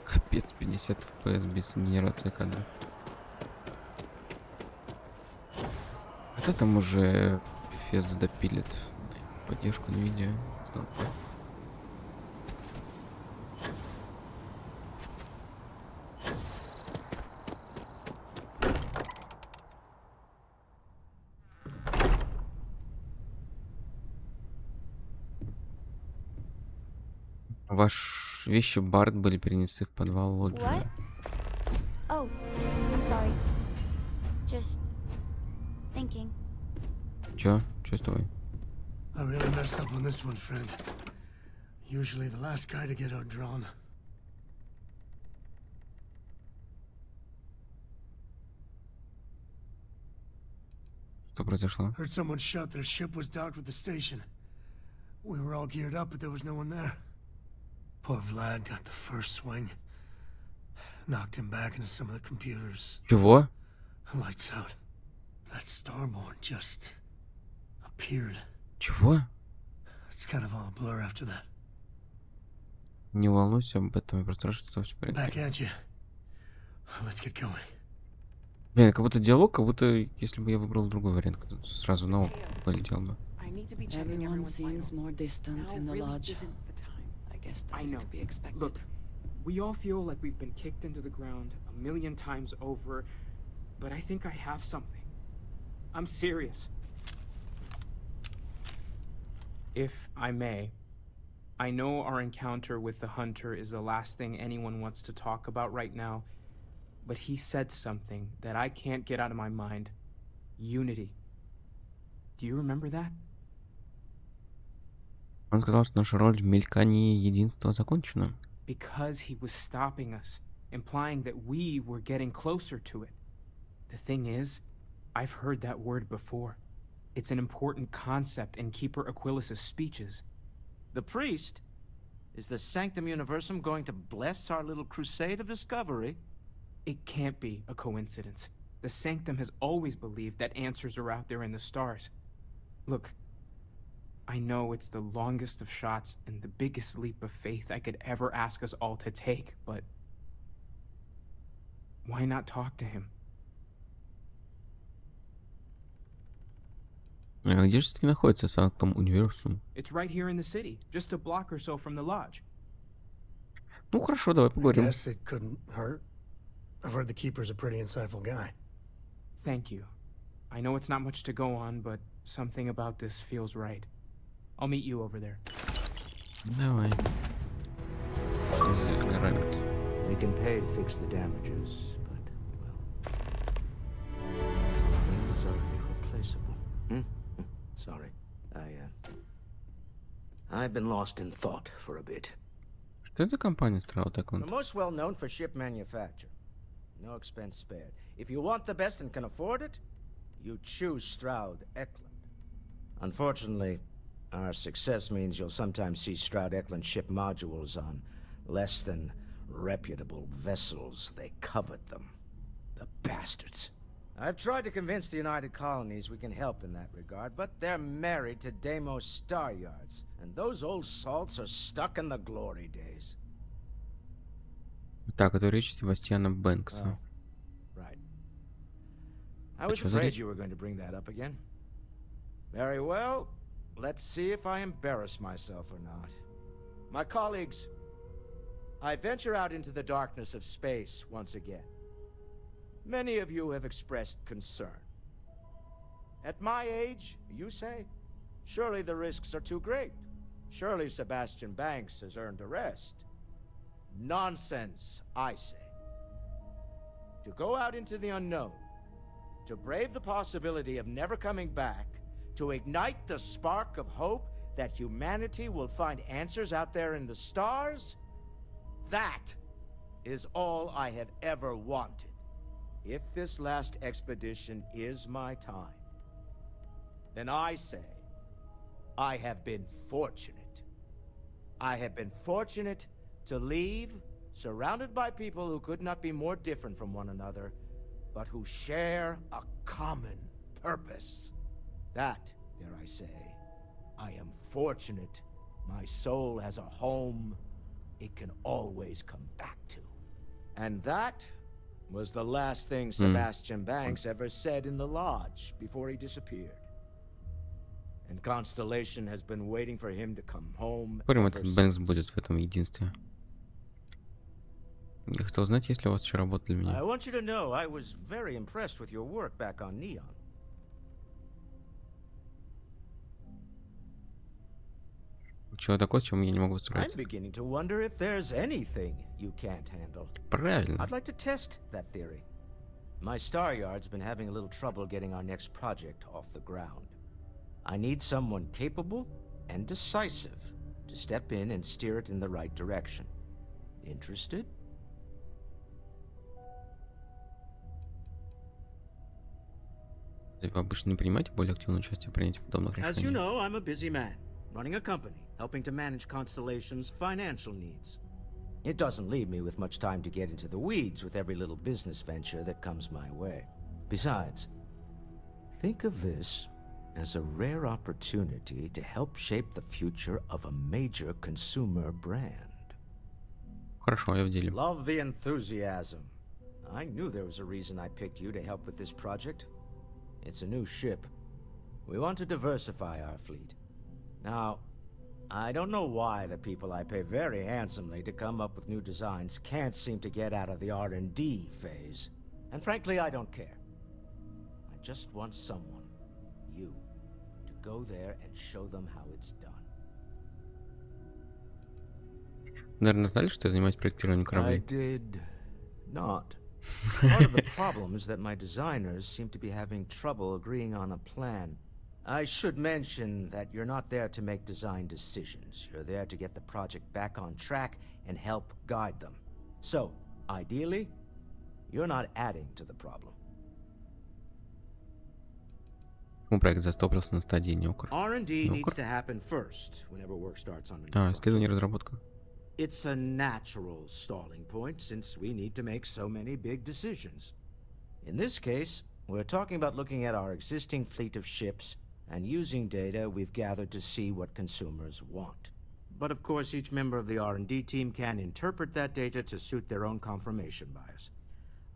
капец 50 FPS без генерации кадров. Это там уже Фезда допилит поддержку на видео. Ваши вещи Барт были перенесы в подвал Лоджии. What? Oh, I'm sorry. Just thinking. Чё? Чё с тобой? I really messed up on this one, friend. Usually the last guy to get outdrawn. Что произошло? Heard someone shout that a ship was docked with the station. We were all geared up, but there was no one there. Poor Vlad got the first swing. Knocked him back into some of the computers. Чего? Lights out. That Starborn just appeared. Чего? It's kind of all a blur after that. Не волнуйся об этом, я просто рад, что все в порядке. Back at you. Let's get going. Блин, как будто диалог, как будто если бы я выбрал другой вариант, сразу на оп полетел бы. Everyone seems more distant in the lodge. I guess that is to be expected. Look, we all feel like we've been kicked into the ground a million times over, but I think I have something. I'm serious. If I may, I know our encounter with the Hunter is the last thing anyone wants to talk about right now, but he said something that I can't get out of my mind. Unity. Do you remember that? Он сказал, что наша роль в мелькании единства закончена. Because he was stopping us, implying that we were getting closer to it. The thing is, I've heard that word before. It's an important concept in Keeper Aquilas's speeches. The priest? Is the Sanctum Universum going to bless our little crusade of discovery? It can't be a coincidence. The Sanctum has always believed that answers are out there in the stars. Look, I know it's the longest of shots and the biggest leap of faith I could ever ask us all to take, but why not talk to him? А где же все-таки находится Sanctum Universum? It's right here in the city, just a block or so from the lodge. Ну хорошо, давай поговорим. I guess it couldn't hurt. I've heard the Keeper's a pretty insightful guy. Thank you. I know it's not much to go on, but something about this feels right. I'll meet you over there. Давай. Что здесь нравится? We can pay to fix the damages, but, well, some things are irreplaceable. Sorry. I've been lost in thought for a bit. Что это за компания Starfield We're Rus+Mods? most well known for ship manufacture. No expense spared. If you want the best and can afford it, you choose Stroud Eklund. Unfortunately, our success means you'll sometimes see Stroud Eklund ship modules on less than reputable vessels. They covet them. The bastards. I've tried to convince the United Colonies we can help in that regard, but they're married to Deimos Star Yards, and those old salts are stuck in the glory days. Так, это речь Себастьяна Бэнкса. Right. I was что за afraid речь? you were going to bring that up again. Very well. Let's see if I embarrass myself or not. My colleagues, I venture out into the darkness of space once again. Many of you have expressed concern. At my age, you say, surely the risks are too great. Surely Sebastian Banks has earned a rest. Nonsense, I say. To go out into the unknown, to brave the possibility of never coming back, to ignite the spark of hope that humanity will find answers out there in the stars, that is all I have ever wanted. If this last expedition is my time, then I say, I have been fortunate. I have been fortunate to leave, surrounded by people who could not be more different from one another, but who share a common purpose. That, dare I say, I am fortunate. My soul has a home it can always come back to. And that was the last thing Sebastian Banks ever said in the lodge before he disappeared. And Constellation has been waiting for him to come home. Спорим, этот Бэнкс будет в этом единстве. Я хотел знать, есть ли у вас еще работа для меня. I want you to know I was very impressed with your work back on Neon. Чего такое, с чем я не могу I'm справиться? beginning to wonder if there's anything you can't handle. Правильно. I'd like to test that theory. My Star Yard's been having a little trouble getting our next project off the ground. I need someone capable and decisive to step in and steer it in the right direction. Interested? Вы обычно не принимаете более активное участие в принятии подобных As you решений? know, I'm a busy man, running a company, helping to manage Constellation's financial needs. It doesn't leave me with much time to get into the weeds with every little business venture that comes my way. Besides, think of this as a rare opportunity to help shape the future of a major consumer brand. Хорошо, я в деле. Love the enthusiasm. I knew there was a reason I picked you to help with this project. It's a new ship. We want to diversify our fleet. Now, I don't know why the people I pay very handsomely to come up with new designs can't seem to get out of the R&D phase. And frankly, I don't care. I just want someone, you, to go there and show them how it's done. Наверное, знали, что я занимаюсь проектированием I кораблей? did not. Part of the problem is that my designers seem to be having trouble agreeing on a plan. I should mention that you're not there to make design decisions. You're there to get the project back on track and help guide them. So, ideally, you're not adding to the problem. Проект застопорился на стадии неокр. R&D needs to happen first whenever work starts on a new А, исследование и разработка. It's a natural stalling point since we need to make so many big decisions. In this case, we're talking about looking at our existing fleet of ships and using data we've gathered to see what consumers want. But of course, each member of the R&D team can interpret that data to suit their own confirmation bias.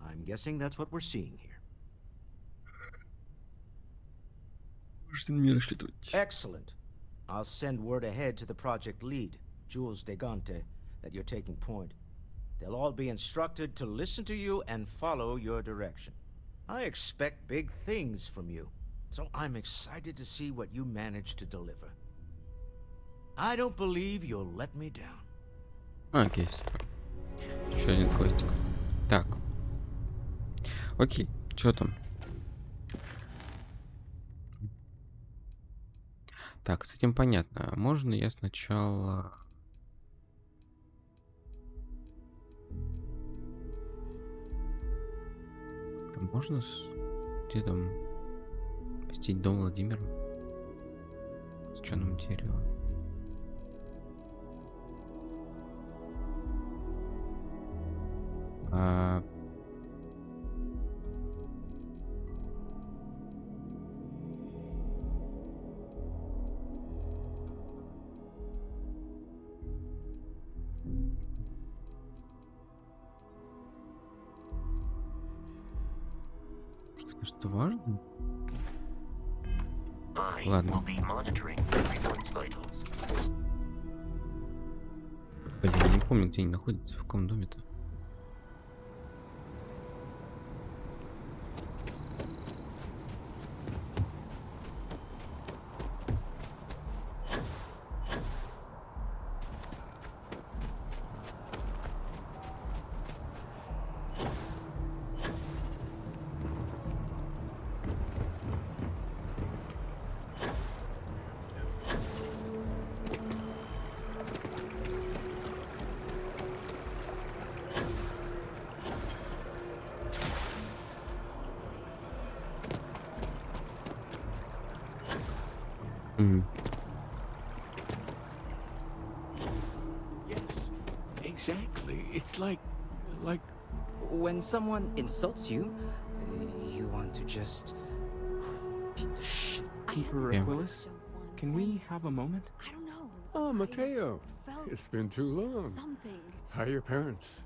I'm guessing that's what we're seeing here. Excellent. I'll send word ahead to the project lead, Jules Degante, that you're taking point. They'll all be instructed to listen to you and follow your direction. I expect big things from you, so I'm excited to see what you manage to deliver. I don't believe you'll let me down. Окей, супер. Еще один квестик. Так. Окей, что там? Так, с этим понятно. Можно я сначала... Можно где там посетить дом Владимира с ученым деревом? Что важно? I Ладно. will be monitoring everyone's vitals. Блин, я не помню, где они находятся, в каком доме-то. Yes, exactly. It's like when someone insults you, you want to just beat the shit. Keeper Yeah. Aquilus, can we have a moment? I don't know. Oh, Mateo. Felt It's been too long. something. How are your parents?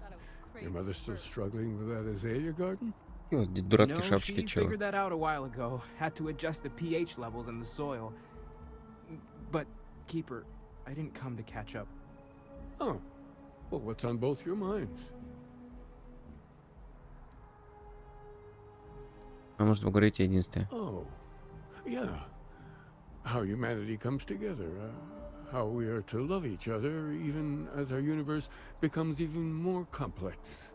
Your mother still struggling with that azalea garden? Дурацкие No, шапочки, she чела. figured that out a while ago. Had to adjust the pH levels in the soil. But, Keeper, I didn't come to catch up. Oh. Well, what's on both your minds? А может, поговорите единстве? Oh. Yeah. How humanity comes together. How we are to love each other even as our universe becomes even more complex.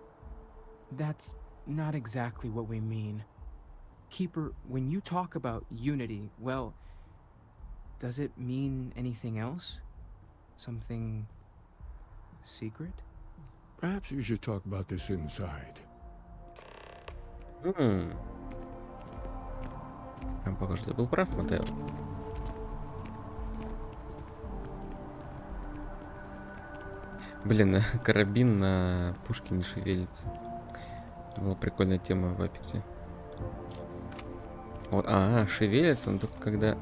That's not exactly what we mean. Keeper, when you talk about unity, well, does it mean anything else? Something secret? Perhaps you should talk about this inside. Там, похоже, ты был прав, Матео. Блин, карабин на пушке не шевелится. Это была прикольная тема в Апексе. Вот, шевелится, но только когда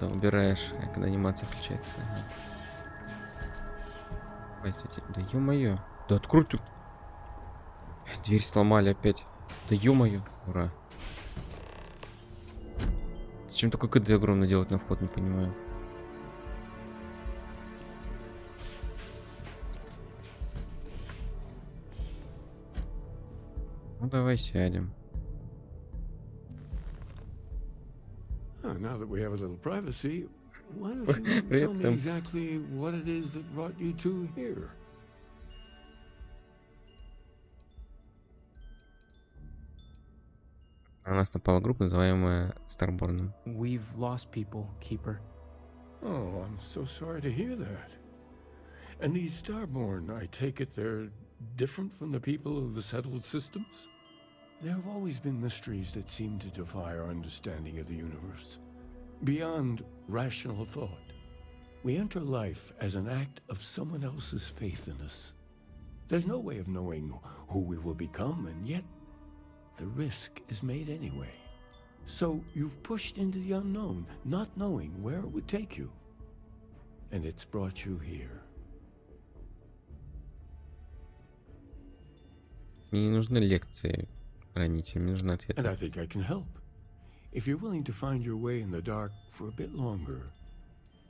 убираешь, когда анимация включается. Ой, свети. Да ё-моё. Да открой ты. Дверь сломали опять. Да ё-моё. Ура. Зачем такой КД огромно делать на вход, не понимаю. Ну давай сядем. Now that we have a little privacy, why don't you tell me exactly what it is that brought you two here? На нас напала группа, называемая Старборном. We've lost people, Keeper. Oh, I'm so sorry to hear that. And these Starborn, I take it they're different from the people of the settled systems? There have always been mysteries that seem to defy our understanding of the universe. Beyond rational thought, we enter life as an act of someone else's faith in us. There's no way of knowing who we will become, and yet the risk is made anyway. So you've pushed into the unknown, not knowing where it would take you. And it's brought you here. Мне не нужны лекции, хранитель, мне нужны ответы. And I think I can help. If you're willing to find your way in the dark for a bit longer,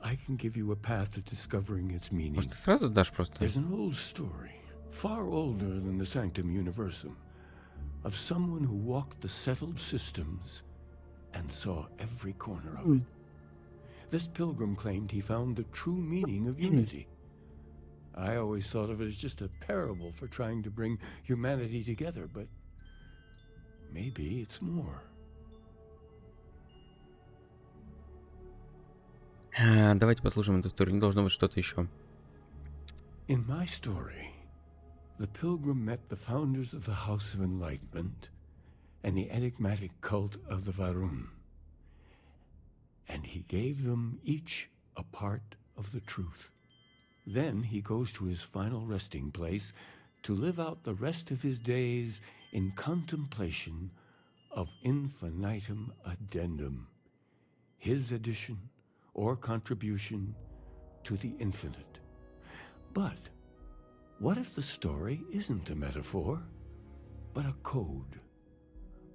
I can give you a path to discovering its meaning. Может, ты сразу дашь просто? There's an old story, far older than the Sanctum Universum, of someone who walked the settled systems and saw every corner of it. This pilgrim claimed he found the true meaning of unity. I always thought of it as just a parable for trying to bring humanity together, but maybe it's more. Давайте послушаем эту историю. Не должно быть что-то еще. In my story, the pilgrim met the founders of the House of Enlightenment and the enigmatic cult of the Varun. And he gave them each a part of the truth. Then he goes to his final resting place to live out the rest of his days in contemplation of infinitum addendum, his addition or contribution to the infinite. But what if the story isn't a metaphor, but a code?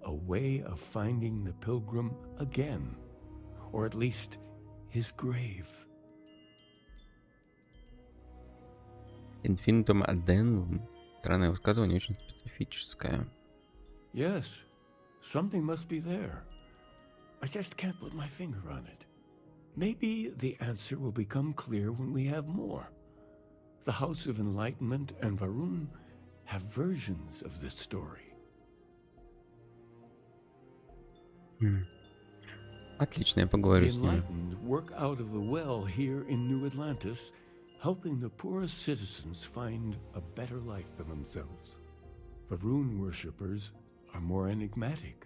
A way of finding the pilgrim again, or at least his grave. Infinitum addendum. Странное высказывание, очень специфическое. Yes, something must be there. I just can't put my finger on it. Maybe the answer will become clear when we have more. The House of Enlightenment and Varun have versions of this story. Отлично, я поговорю The с ними. Enlightened work out of the well here in New Atlantis, helping the poorest citizens find a better life for themselves. Varun worshippers are more enigmatic,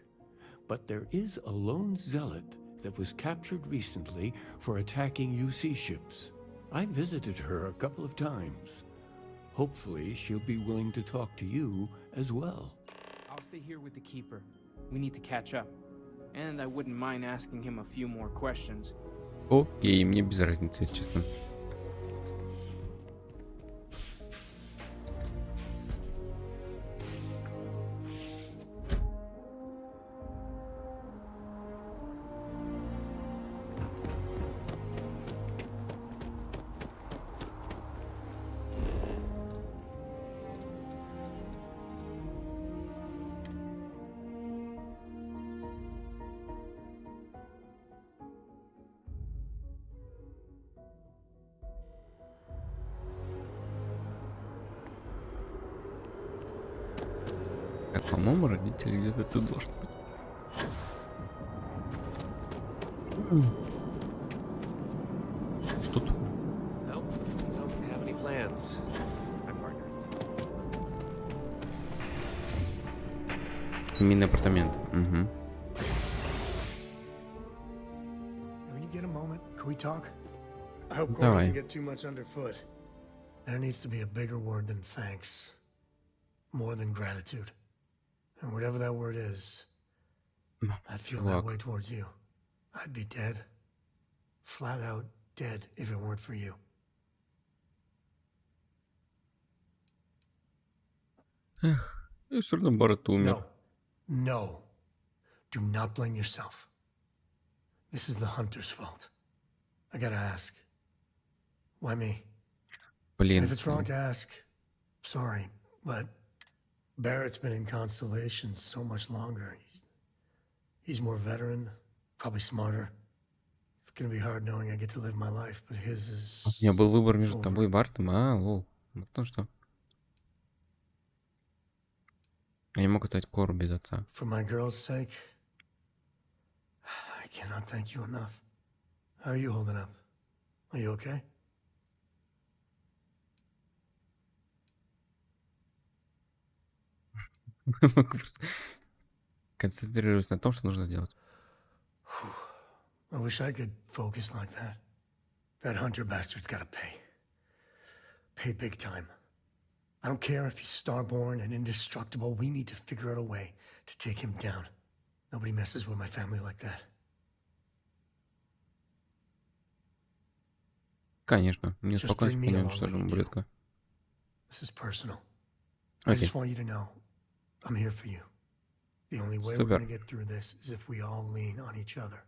but there is a lone zealot that was captured recently for attacking UC ships. I visited her a couple of times. Hopefully, she'll be willing to talk to you as well. I'll stay here with the Keeper. We need to catch up. And I wouldn't mind asking him a few more questions. Окей, мне без разницы, если честно. Так, по-моему, родители где-то тут должны быть. Что тут? Nope, don't have any plans. My partner is Семейный апартамент. Угу. When you get a moment, can we talk? I hope Cora Давай. doesn't get too much underfoot. There needs to be a bigger word than thanks. More than gratitude. And whatever that word is, I'd feel that way towards you. I'd be dead. Flat out dead if it weren't for you. Эх, и все равно Барретт умер. No. Do not blame yourself. This is the Hunter's fault. I gotta ask. Why me? Блин. And if it's wrong to ask, sorry, but Barrett's been in Constellation so much longer. He's more veteran, probably smarter. It's gonna be hard knowing I get to live my life, but his is... У меня был выбор между тобой и Бартом. Лол. Вот ну что. Я не могу стать Кору без отца. For my girl's sake, I cannot thank you enough. How are you holding up? Are you okay? Концентрируюсь на том, что нужно сделать. I wish I could focus like that. That Hunter bastard's gotta pay. Pay big time. I don't care if he's starborn and indestructible. We need to figure out a way to take him down. Nobody messes with my family like that. Конечно. Не Just успокойся, bring me пока не along уничтожим when you do. ублюдка. This is personal. I Okay. just want you to know I'm here for you. The only way we're Супер. gonna get through this is if we all lean on each other.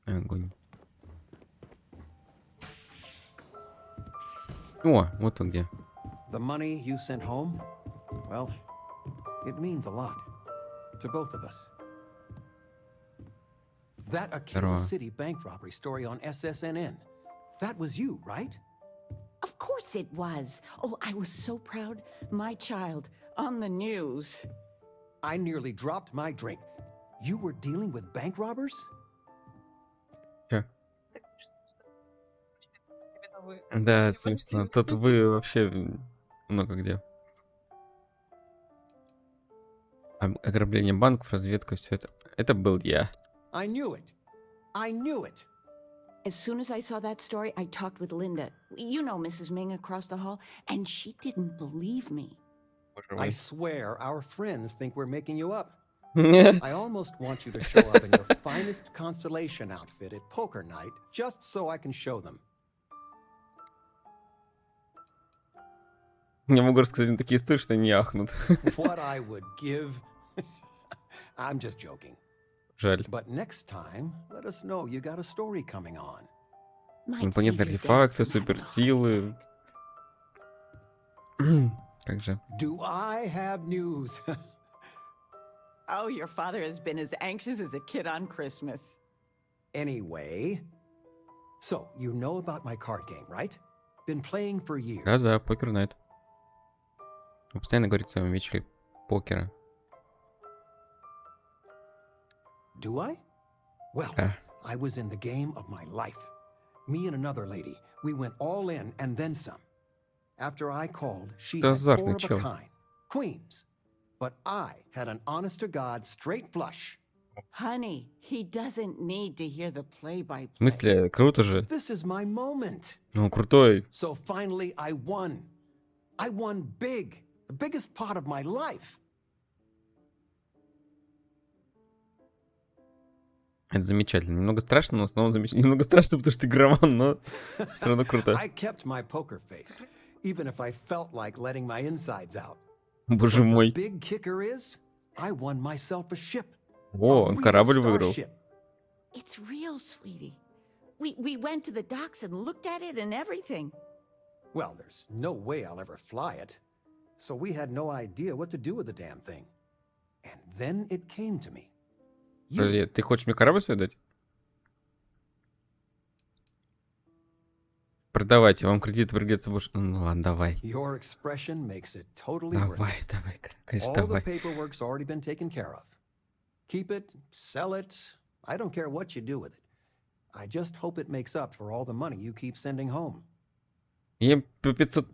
Огонь. О, вот он где. The money you sent home, well, it means a lot to both of us. That Aquila Здорово. City bank robbery story on SSNN, that was you, right? Of course it was. Oh, I was so proud. My child on the news. I nearly dropped my drink. You were dealing with bank robbers? Да, смешно. Тут вы вообще много где. Ограбление банков, разведка, все это. Это был я. I knew it. I knew it. As soon as I saw that story, I talked with Linda. You know Mrs. Ming across the hall, and she didn't believe me. I swear our friends think we're making you up. I almost want you to show up in your finest Constellation outfit at poker night, just so I can show them. Я могу рассказать им такие истории, что они ахнут. What I would give. I'm just joking. Жаль. But next time, let us know you got a story coming on. Инопланетные артефакты, суперсилы. Как же? Do I have news? Oh, your father has been as anxious as a kid on Christmas. Anyway, so you know about my card game, right? Been playing for years. Да-да, покер найт. Он постоянно говорит о своем вечере покера. Do I? Well, I was in the game of my life. Me and another lady, we went all in and then some. After I called, she had four of a kind, queens. But I had an honest-to-God straight flush. Honey, he doesn't need to hear the play-by-play. В смысле, круто же. This is my moment. Ну, крутой. So finally I won. I won big. The biggest part of my life. Это замечательно. Немного страшно, но снова замечательно. Немного страшно, потому что ты игроман, но все равно круто. I kept my poker face, even if I felt like letting my insides out. Боже мой. The big kicker is, I won myself a ship. О, он корабль выиграл. It's real, sweetie. We went to the docks and looked at it and everything. Well, there's no way I'll ever fly it. So we had no idea what to do with the damn thing. And then it came to me. Подожди, ты хочешь мне корабль свой дать? Продавайте, вам кредит придется больше. Ну ладно, давай. Your expression makes it totally Давай, давай, конечно, All давай. the paperwork's already been taken care of. Keep it, sell it. I don't care what you do with it. I just hope it makes up for all the money you keep sending home. Я по 500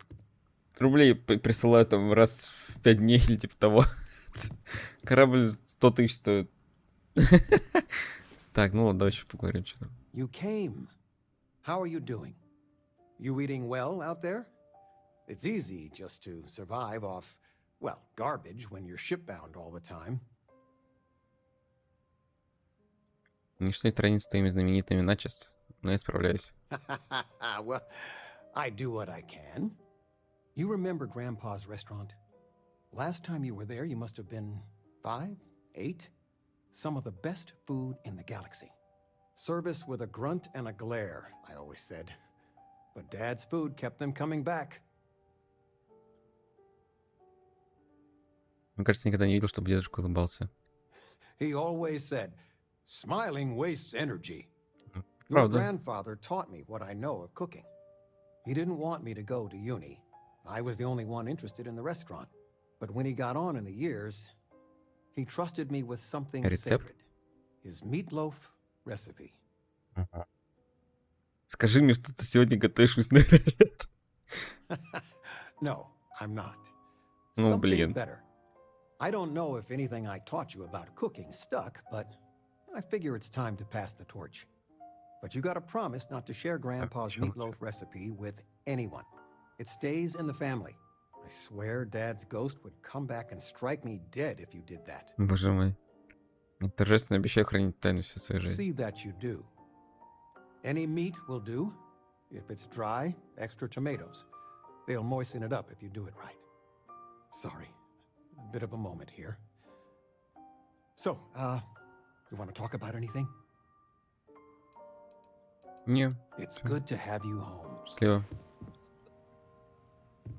рублей присылаю там раз в 5 дней или типа того. Корабль 100 тысяч стоит. Так, ну ладно, давай еще поговорим. Что там. You came. How are you doing? You eating well out there? It's easy just to survive off, well, garbage when you're shipbound all the time. Ничто не странится с твоими знаменитыми начос, но я справляюсь. Well, I do what I can. You remember Grandpa's restaurant? Last time you were there, you must have been 5, 8. Some of the best food in the galaxy. Service with a grunt and a glare, I always said. But Dad's food kept them coming back. Мне кажется, никогда не видел, чтобы дедушка улыбался. He always said, smiling wastes energy. Your Правда. grandfather taught me what I know of cooking. He didn't want me to go to uni. I was the only one interested in the restaurant. But when he got on in the years, he trusted me with something Рецепт? sacred. His meatloaf recipe. Скажи мне, что ты сегодня готовишь вкусный рулет. No, I'm not. Ну, Something блин. better. I don't know if anything I taught you about cooking stuck, but I figure it's time to pass the torch. But you gotta promise not to share Grandpa's meatloaf recipe with anyone. It stays in the family. I swear Dad's ghost would come back and strike me dead if you did that. Боже мой. Я торжественно обещаю хранить тайну всю свою жизнь. See that you do. Any meat will do. If it's dry, extra tomatoes. They'll moisten it up if you do it right. Sorry, a bit of a moment here. So, you want to talk about anything? Не. It's good to have you home. Счастливо.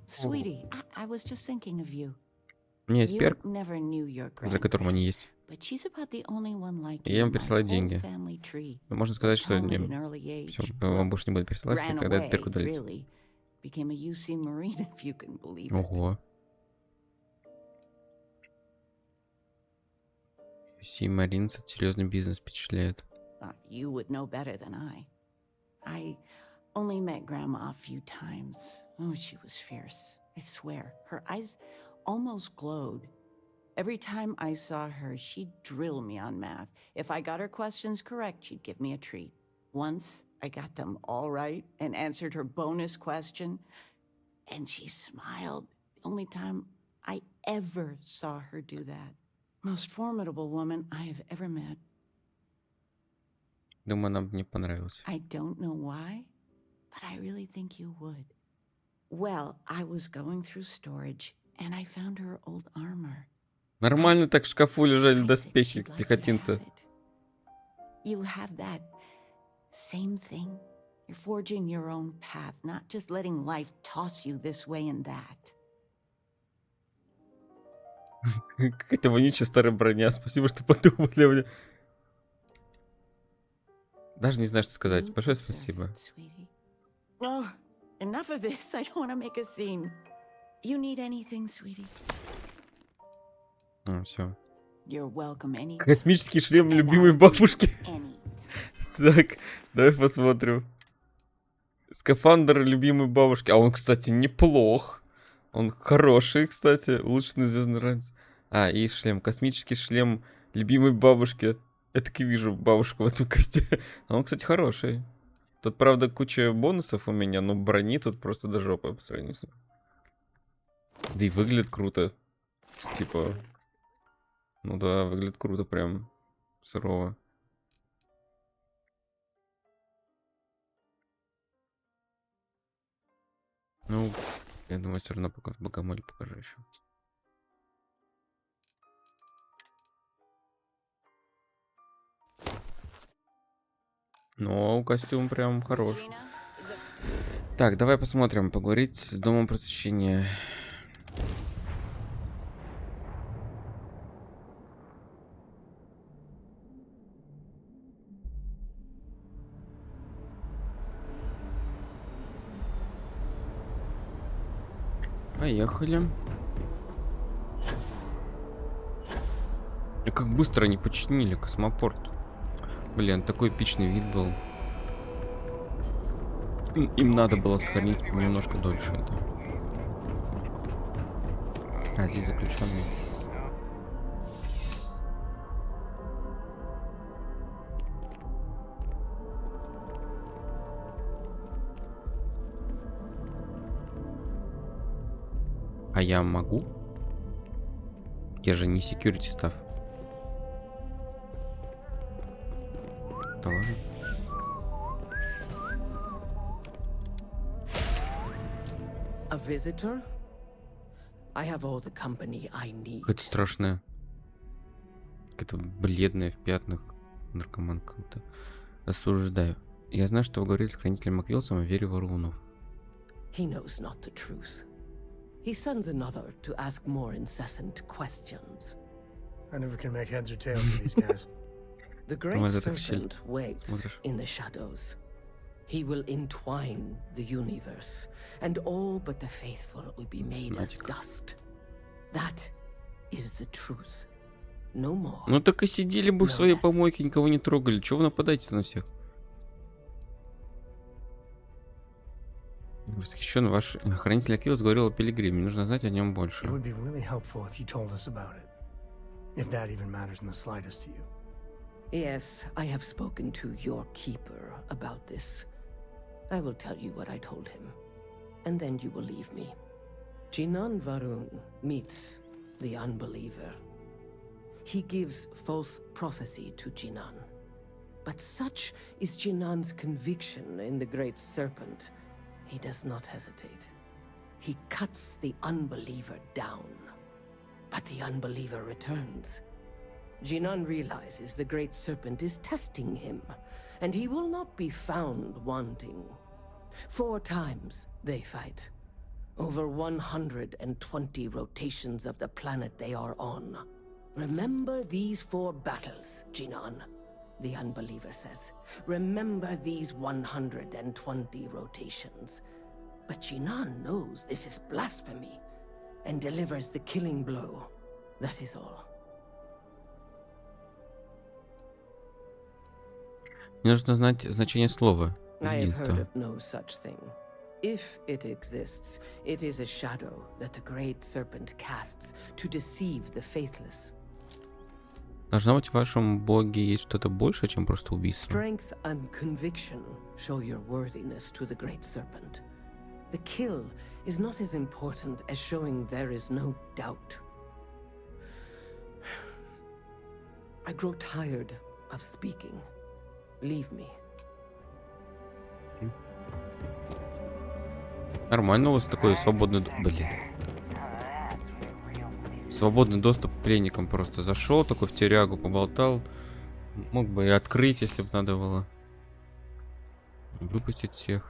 Sweetie, I was just thinking of you. У меня есть You перк, never knew your для которого они есть. but she's about the only one like И you я in вам my пересылаю whole деньги. family tree. Но можно сказать, что Talent не, at an early age. все, вам больше не будет пересылать, и Ran тогда этот away, перк удалится. really. Became a UC Marine, if you can believe it. Ого. UC Marines — это серьезный бизнес, впечатляет. Thought you would know better than I. I only met Grandma a few times. Oh, she was fierce. I swear. Her eyes almost glowed. Every time I saw her, she'd drill me on math. If I got her questions correct, she'd give me a treat. Once, I got them all right and answered her bonus question, and she smiled. The only time I ever saw her do that. Most formidable woman I have ever met. Думаю, нам бы не понравилось. I don't know why, but I really think you would. Well, I was going through storage, and I found her old armor. Нормально так в шкафу лежали доспехи пехотинца. You have that same thing? You're forging your own path, not just letting life toss you this way and that. Какая-то вонючая старая броня. Спасибо, что подумали мне. Даже не знаю, что сказать. Большое спасибо. Oh, enough of this. I don't want to make a scene. You need anything, sweetie? Все. You're welcome any. Космический шлем любимой бабушки. Так, давай посмотрим. Скафандр любимой бабушки. А он, кстати, неплох. Он хороший, кстати. Улучшенный звездный ранец. А, и шлем. Космический шлем любимой бабушки. Я так и вижу бабушку в этом костюме. А он, кстати, хороший. Тут, правда, куча бонусов у меня, но брони тут просто до жопы по сравнению с ним. Да и выглядит круто. Типа... Ну да, выглядит круто прям. Сурово. Ну, я думаю, все равно пока в Богомоле покажу еще. Ну, костюм прям хорош. Так, давай посмотрим. Поговорить с Домом Просвещения. Поехали. И как быстро они починили космопорт. Блин, такой эпичный вид был. Им надо было сохранить немножко дольше это. А, здесь заключенный. А я могу? Я же не security staff. Да ладно. A visitor? I have all the company I need. Какая-то страшная. Какая-то бледная в пятнах. Наркоман какой-то. Осуждаю. Я знаю, что вы говорили с хранителем Маквилсом о вере Варунов. He knows not the truth. He sends another to ask more incessant questions. I never can make heads or tails of these guys. The great serpent waits in the shadows. He will entwine the universe, and all but the faithful will be made as dust. That is the truth. No more. Ну так и сидели бы в своей помойке, никого не трогали. Чего вы нападаете на всех? Восхищен ваш хранитель Акилос говорил о Пилигриме. Нужно знать о нем больше. It would be really helpful if you told us about it. If that even matters in the slightest to you. Yes, I have spoken to your keeper about this. I will tell you what I told him, and then you will leave me. Jinan Varun meets the unbeliever. He gives false prophecy to Jinan. But such is Jinan's conviction in the Great Serpent, he does not hesitate. He cuts the unbeliever down. But the unbeliever returns. Jinan realizes the Great Serpent is testing him, and he will not be found wanting. 4 times they fight. Over 120 rotations of the planet they are on. Remember these 4 battles, Jinan, the unbeliever says. Remember these 120 rotations. But Jinan knows this is blasphemy, and delivers the killing blow. That is all. Мне нужно знать значение слова. I have Единство. heard of no such thing. If it exists, it is a shadow that the Great Serpent casts to deceive the faithless. Должно быть в вашем боге есть что-то большее, чем просто убийство. Strength and conviction show your worthiness to the Great Serpent. The kill is not as important as showing there is no doubt. I grow tired of speaking. Leave me. Нормально у вас такой свободный... Блин. Свободный доступ к пленникам просто зашел, такой в тюрягу поболтал. Мог бы и открыть, если бы надо было. Выпустить всех.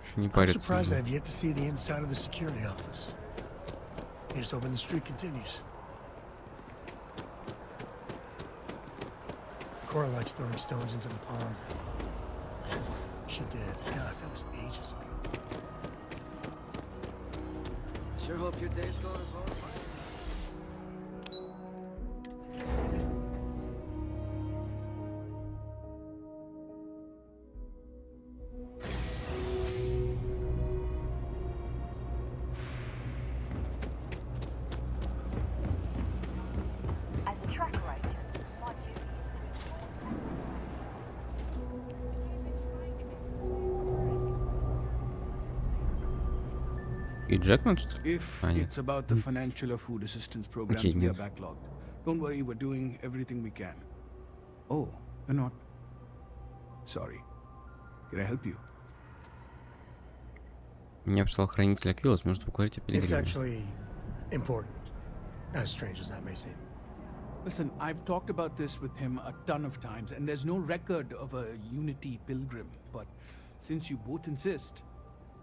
Еще не париться. Cora likes throwing stones into the pond. She did. God, that was ages ago. Sure hope your day's going as well as mine. И Джекман, что ли? If it's about the financial or food assistance programs we are backlogged, don't worry, we're doing everything we can. Oh, you're not. Sorry. Can I help you? Меня прислал хранитель Аквилос, может поговорить о It's пилигриме. actually important, as strange as that may seem. Listen, I've talked about this with him a ton of times, and there's no record of a Unity pilgrim. But since you both insist,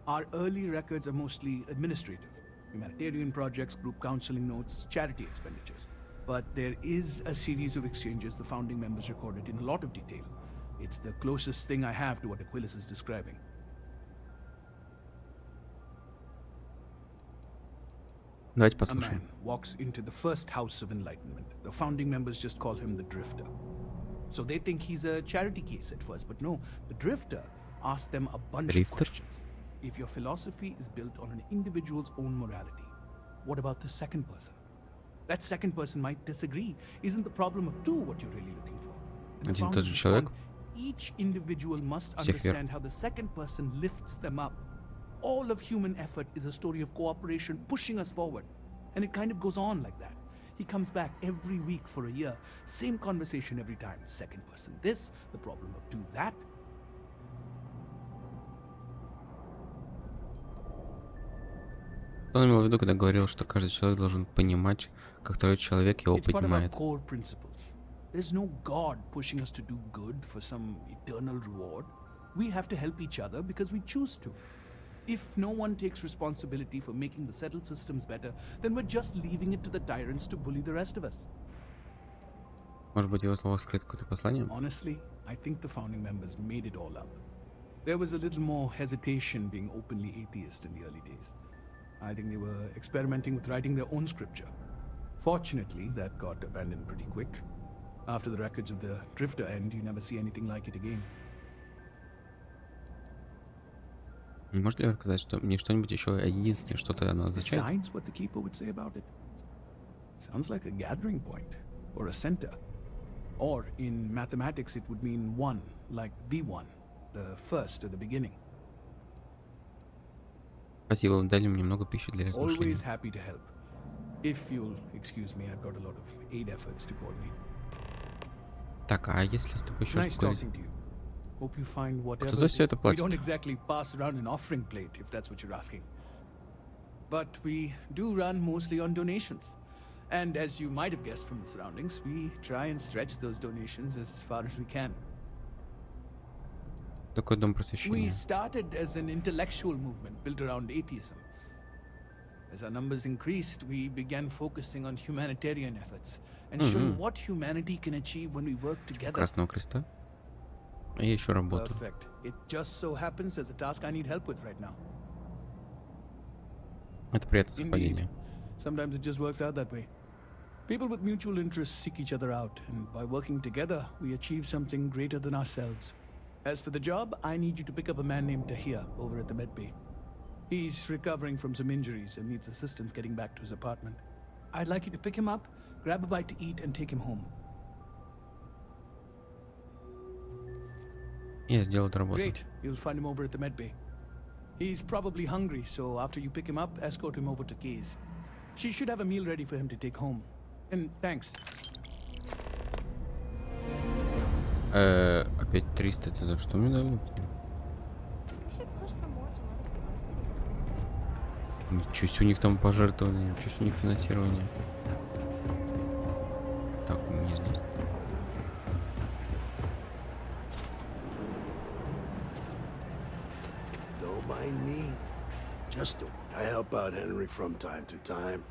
our early records are mostly administrative. Humanitarian projects, group counseling notes, charity expenditures. But there is a series of exchanges the founding members recorded in a lot of detail. It's the closest thing I have to what Aquilus is describing. Давайте A послушаем. man walks into the first house of enlightenment. The founding members just call him the Drifter. So they think he's a charity case at first, but no, the Drifter asks them a bunch of questions. If your philosophy is built on an individual's own morality, what about the second person? That second person might disagree. Isn't the problem of two what you're really looking for? And the Один и тот founders же человек. respond, each individual must Всех вверх. understand how the second person lifts them up. All of human effort is a story of cooperation pushing us forward. And it kind of goes on like that. He comes back every week for a year. Same conversation every time. Second person this, the problem of do that. Что он имел в виду, когда говорил, что каждый человек должен понимать, как второй человек его It's part of our понимает? core principles. There's no God pushing us to do good for some eternal reward. We have to help each other because we choose to. If no one takes responsibility for making the settled systems better, then we're just leaving it to the tyrants to bully the rest of us. Может быть, в его словах скрыто какое-то послание? Honestly, I think the founding members made it all up. There was a little more hesitation being openly atheist in the early days. I think they were experimenting with writing their own scripture. Fortunately, that got abandoned pretty quick. After the records of the Drifter end, you never see anything like it again. Можете ли вы сказать, что мне что-нибудь еще единственное, что-то оно означает? Besides what the Keeper would say about it? Sounds like a gathering point, or a center. Or, in mathematics, it would mean one, like the one, the first or the beginning. Спасибо, вы дали мне много пищи для размышлений. Always happy to help. If you'll excuse me, I've got a lot of aid efforts to coordinate. Так, а если с тобой еще Nice поговорить? talking to you. Hope you find whatever. Кто за все это We платит? don't exactly pass around an offering plate, if that's what you're asking. But we do run mostly on donations. And as you might have guessed from the surroundings, we try and stretch those donations as far as we can. Такой дом We просвещения. started as an intellectual movement built around atheism. As our numbers increased, we began focusing on humanitarian efforts and showing what humanity can achieve when we work together. Красного Креста. А я еще работаю. Perfect. It just so happens there's a task I need help with right now. Это приятное Indeed. совпадение. Sometimes it just works out that way. People with mutual interests seek each other out, and by working together, we achieve something greater than ourselves. As for the job, I need you to pick up a man named Tahir over at the medbay. He's recovering from some injuries and needs assistance getting back to his apartment. I'd like you to pick him up, grab a bite to eat, and take him home. Я сделал эту работу. Great. You'll find him over at the medbay. He's probably hungry, so after you pick him up, escort him over to Kay's. She should have a meal ready for him to take home. And thanks. Опять 300, это за что мне дали? Ничего себе, у них там пожертвования, ничего себе, у них финансирование. Так, не знаю. Don't mind me. Just I help out Henrik from time to time.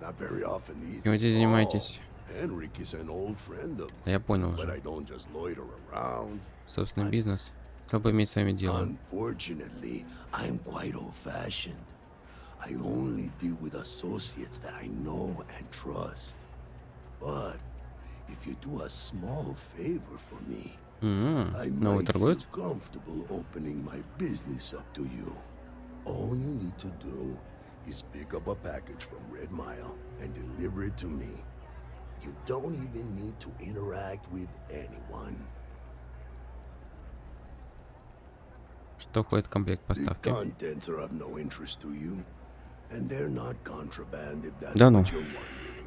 Not very often these Чем вы здесь занимаетесь? Henrik is an old friend of Да я понял but уже. I don't just loiter around. Собственный бизнес. Хотел бы иметь с вами дело. Unfortunately, I'm quite old-fashioned. I only deal with associates that I know and trust. But if you do a small favor for me, I Новый might feel торговец? comfortable opening my business up to you. All you need to do is pick up a package from Red Mile and deliver it to me. You don't even need to interact with anyone. Что входит в комплект The поставки? contents are of no interest to you, and they're not contraband if that's Да ну. what you're wondering.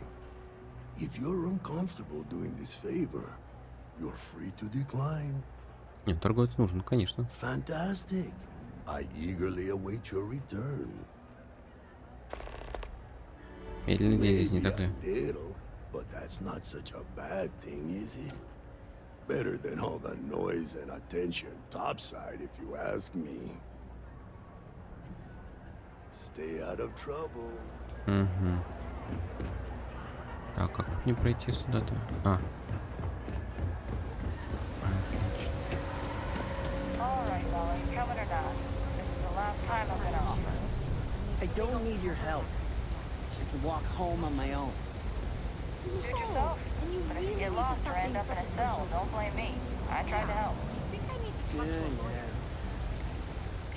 If you're uncomfortable doing this favor, you're free to decline. Нет, торговец нужен, конечно. Fantastic. I eagerly await your return. Медленный день здесь, не так ли? Little, but that's not such a bad thing, is it? Better than all the noise and attention topside, if you ask me. Stay out of trouble. Угу. Так, как мне пройти сюда-то? А. Отлично. Alright, well, are you coming or not? This is the last time I'm gonna offer. I don't need your help. I can walk home on my own. Suit yourself. But if you get lost or end up in a cell, don't blame me. I tried to help. Yeah.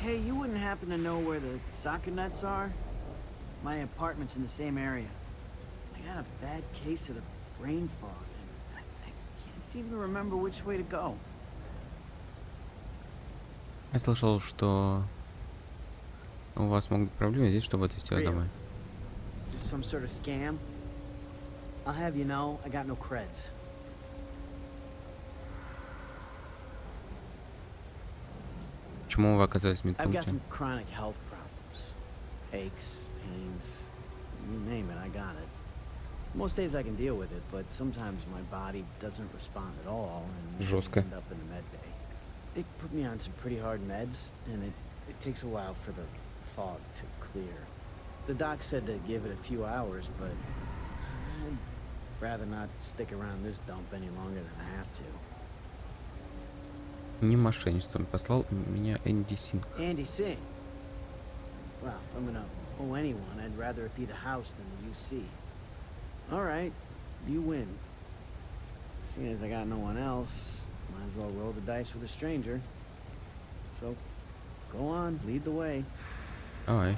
Hey, you wouldn't happen to know where the soccer nets are? My apartment's in the same area. I got a bad case of the brain fog, and I can't seem to remember which way to go. Я слышал, что у вас могут быть проблемы здесь, чтобы отвезти вас домой. Is this some sort of scam? I'll have you know, I got no creds. Почему вы оказались в I've got медпункте? some chronic health problems. Aches, pains, you name it, I got it. Most days I can deal with it, but sometimes my body doesn't respond at all, and I Жестко. end up in the med bay. They put me on some pretty hard meds, and it takes a while for the fog to clear. The doc said to give it a few hours, but I'd rather not stick around this dump any longer than I have to. Не мошенничеством. Послал меня Энди Синг. Andy Singh. Well, if I'm gonna owe anyone, I'd rather it be the house than the UC. All right, you win. Seeing as I got no one else, might as well roll the dice with a stranger. So, go on, lead the way. Давай.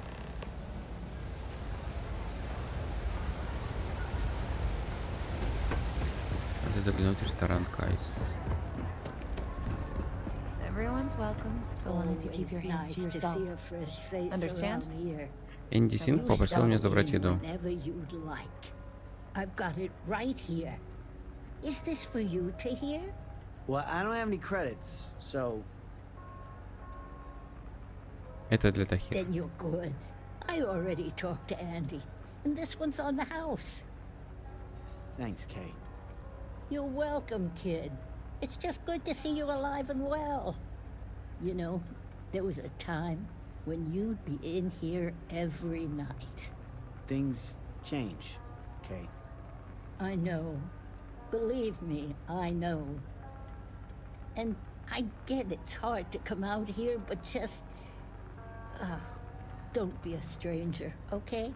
Надо заглянуть в ресторан Кайс. Everyone's welcome, so long as you keep your hands to yourself. Understand? Энди Синг попросил меня забрать еду. Whenever you'd like. I've got it right here. Is this for you to hear? Well, I don't have any credits, so... Это для Тахира. Then you're good. I already talked to Andy, and this one's on the house. Thanks, Kay. You're welcome, kid. It's just good to see you alive and well. You know, there was a time when you'd be in here every night. Things change, Kay. I know. Believe me, I know. And I get it's hard to come out here, but just... don't be a stranger, okay?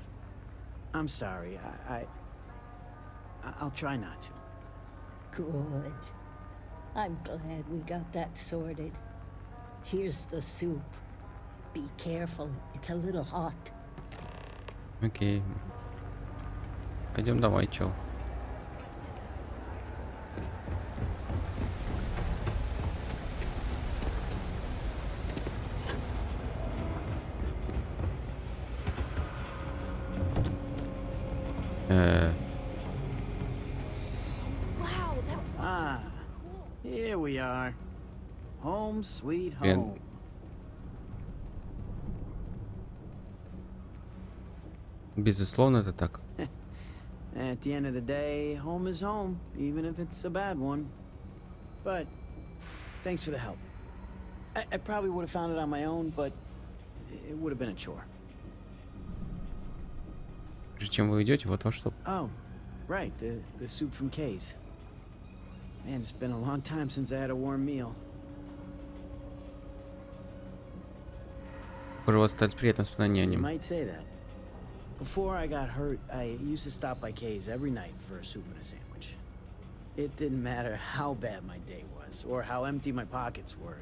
I'm sorry, I'll try not to. Good. I'm glad we got that sorted. Here's the soup. Be careful, it's a little hot. Окей. Пойдем домой, чел. Here we are. Home sweet Блин. home. Безусловно, это так. At the end of the day, home is home, even if it's a bad one. But thanks for the help. I probably would have found it on my own, but it would have been a chore. Прежде чем вы уйдете, вот ваш суп. Oh, right, the soup from Kay's. Man, it's been a long time since I had a warm meal. Похоже, у вас остались приятные воспоминания о You нем. might say that. Before I got hurt, I used to stop by Kay's every night for a soup and a sandwich. It didn't matter how bad my day was, or how empty my pockets were.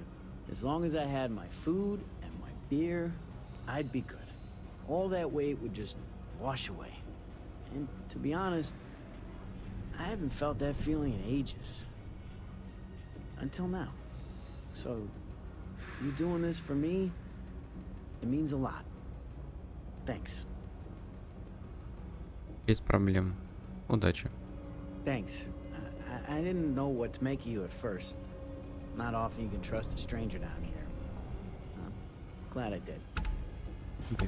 As long as I had my food and my beer, I'd be good. All that weight would just wash away. And to be honest, I haven't felt that feeling in ages. Until now. So, you doing this for me, it means a lot. Thanks. Без проблем. Удачи. Thanks. I didn't know what to make of you at first. Not often you can trust a stranger down here. I'm glad I did. Okay.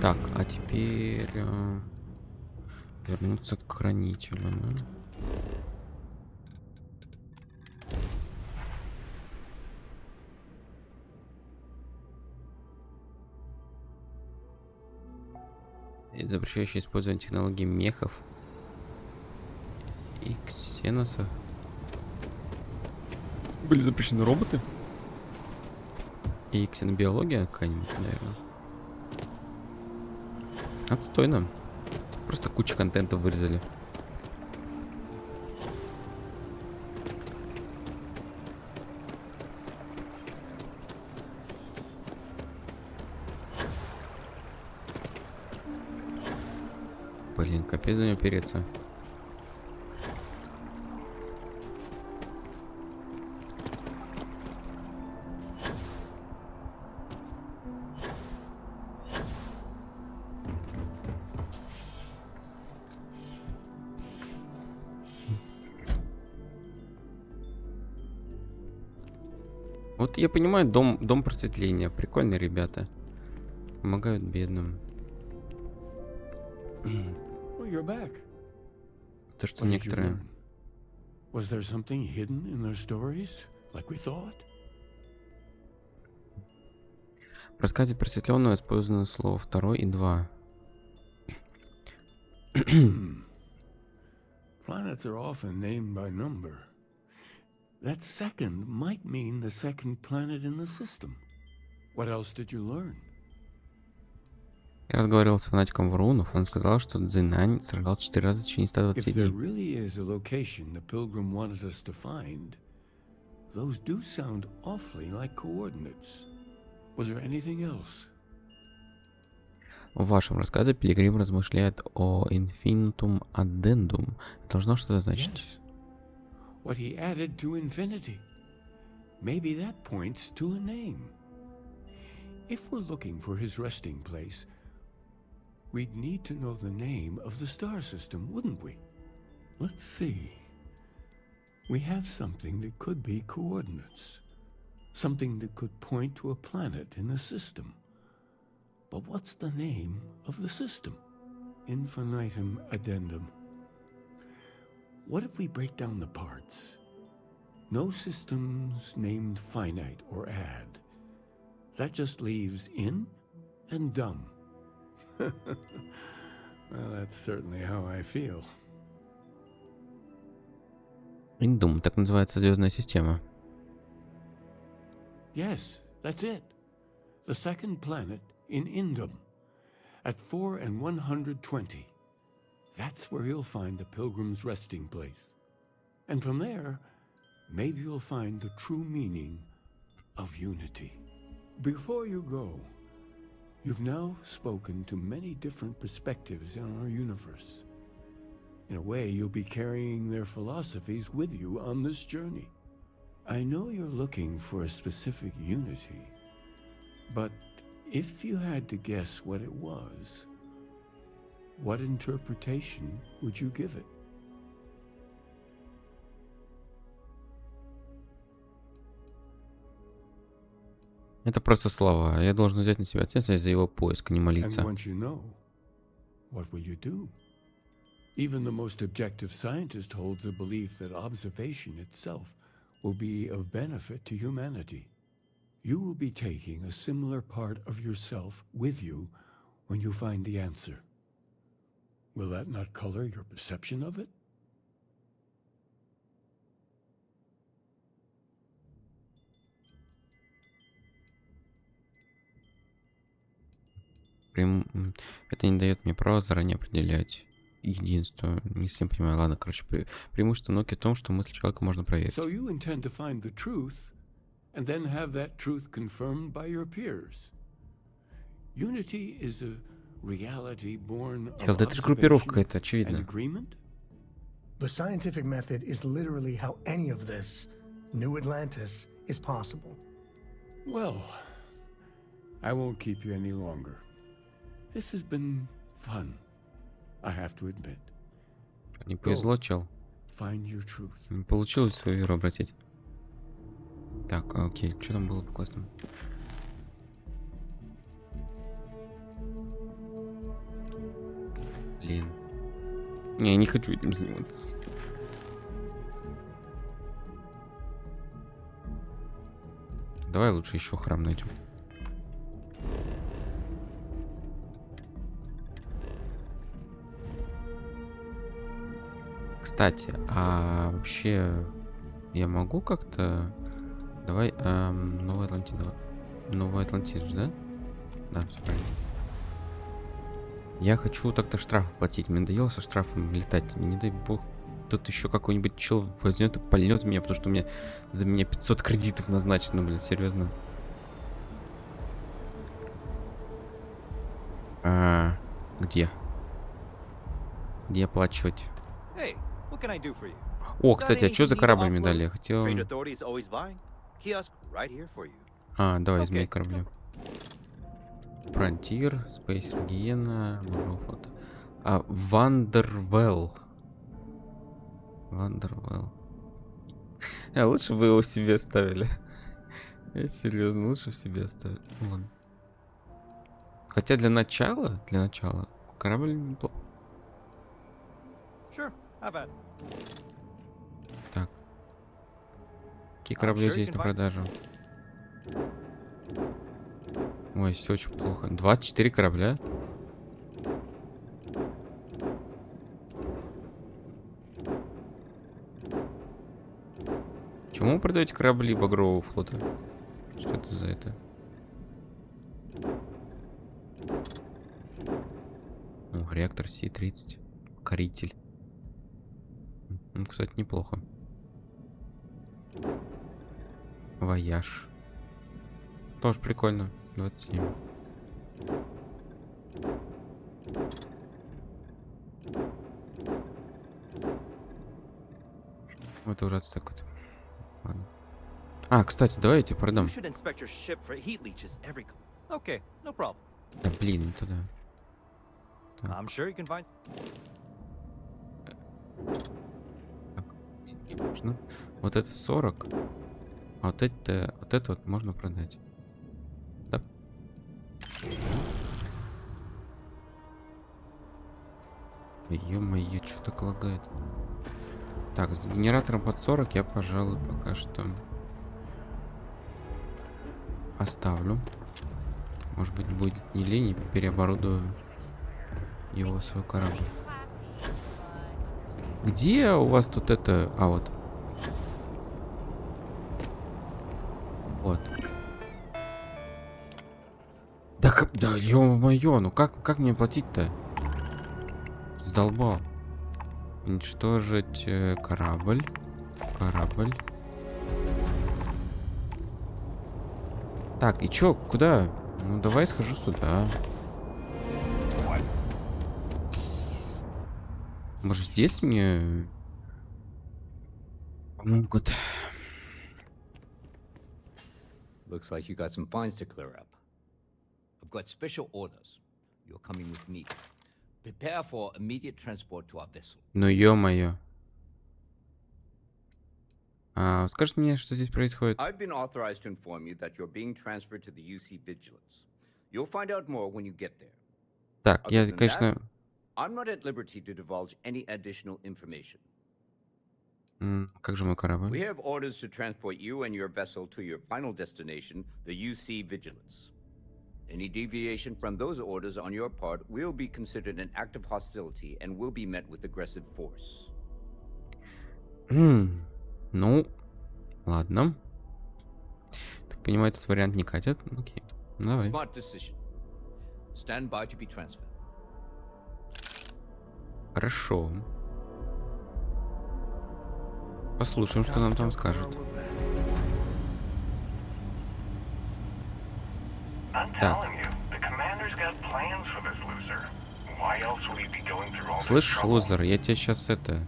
Так, а теперь вернуться к хранителю, да? Запрещающее использование технологий мехов и ксеносов. Были запрещены роботы? И ксенобиология какая-нибудь, наверное. Отстойно. Просто куча контента вырезали. Блин, капец за него переться. Вот я понимаю, дом просветления. Прикольные ребята. Помогают бедным. Well, you're back. То, что некоторые... Was there something hidden in their stories, like we thought? В рассказе просветленного использовано слово 2 и 2. Planets are often named by number. That second might mean the second planet in the system. What else did you learn? Я разговаривал с фанатиком Врунов, он сказал, что Цзинань сражался 4 раза в течение 120 If there дней. really is a location the Pilgrim wanted us to find, those do sound awfully like coordinates. Was there anything else? В вашем рассказе Пилигрим размышляет о Infinitum Addendum. Должно что-то значить. Yes. What he added to infinity. Maybe that points to a name. If we're looking for his resting place, we'd need to know the name of the star system, wouldn't we? Let's see. We have something that could be coordinates. Something that could point to a planet in the system. But what's the name of the system? Infinitum Addendum. What if we break down the parts? No systems named finite or add. That just leaves in and dumb. Well, that's certainly how I feel. Индум, так называется звездная система. Yes, that's it. The second planet in Indum. At 4 and 120. That's where you'll find the Pilgrim's resting place. And from there, maybe you'll find the true meaning of unity. Before you go, you've now spoken to many different perspectives in our universe. In a way, you'll be carrying their philosophies with you on this journey. I know you're looking for a specific unity, but if you had to guess what it was, what interpretation would you give it? Это просто слова. Я должен взять на себя ответственность за его поиск, а не And молиться. once you know, what will you do? Even the most objective scientist holds a belief that observation itself will be of benefit to humanity. You will be taking a similar part of yourself with you when you find the answer. Will that not color your perception of it? Это не дает мне права заранее определять единство. Не совсем понимаю. Ладно, короче, преимущество науки в том, что мысль человека можно проверить. So you intend to find the truth and then have that truth confirmed by your peers. Unity is a reality born of Это же группировка observation какая-то, очевидно. and agreement. The scientific method is literally how any of this, New Atlantis, is possible. Well, I won't keep you any longer. This has been fun, I have to admit. Не повезло, чел. Find your truth. Не получилось свою веру обратить. Так, окей, что там было классно? Блин. Не, я не хочу этим заниматься. Давай лучше еще храм найдем. Кстати, а вообще я могу как-то... Давай, Новая Атлантида. Новая Атлантида, да? Да, все правильно. Я хочу так-то штрафы платить. Мне надоело со штрафом летать. Не дай бог, тут еще какой-нибудь чел возьмет и пальнет меня, потому что у меня за меня 500 кредитов назначено, блин, серьезно. Где? Где оплачивать? О, кстати, а что за корабль мне дали? Я хотел... давай изменить корабли. Фронтир, Спейсер, Гиена, флота. Вандервелл. Вандервелл. Лучше бы его себе оставили. Серьезно, лучше в себе оставить. Ну, ладно. Хотя для начала корабль неплохо. Так. Какие корабли есть на продажу? Ой, все очень плохо. 24 корабля. Чему вы продаете корабли Багрового флота? Что это за это? Реактор С-30. Коритель. Ну, кстати, неплохо. Вояж. Тоже прикольно. 27. Это уже отстак. Ладно. Кстати, давайте продам. Да блин, не туда. Так. Так, не можно. Вот это 40. А вот это вот можно продать. Да. Ё-моё, что так лагает? Так, с генератором под 40 я, пожалуй, пока что оставлю. Может быть, будет не лень, и переоборудую его в свой корабль. Где у вас тут это... вот. Вот. Да, ё-моё, ну как мне платить-то? Сдолбал. Уничтожить корабль. Так, и чё, куда? Ну, давай схожу сюда. Может, здесь мне помогут? Looks like you got some fines to clear up. I've got special orders. You're coming with me. Prepare for immediate transport to our vessel. Ну ё-моё. Скажешь мне, что здесь происходит? I've been authorized to inform you that you're being transferred to the UC Vigilance. You'll find out more when you get there. Так, Other я, than that, конечно... I'm not at liberty to divulge any additional information. Как же мой корабль? We have orders to transport you and your vessel to your final destination, the UC Vigilance. Any deviation from those orders on your part will be considered an act of hostility and will be met with aggressive force. Ну, ладно. Так понимаю, этот вариант не катит. Окей, ну давай. Smart decision. Stand by to be transferred. Хорошо. Послушаем, что нам там скажут. Так. Слышь, лузер, я тебя сейчас это...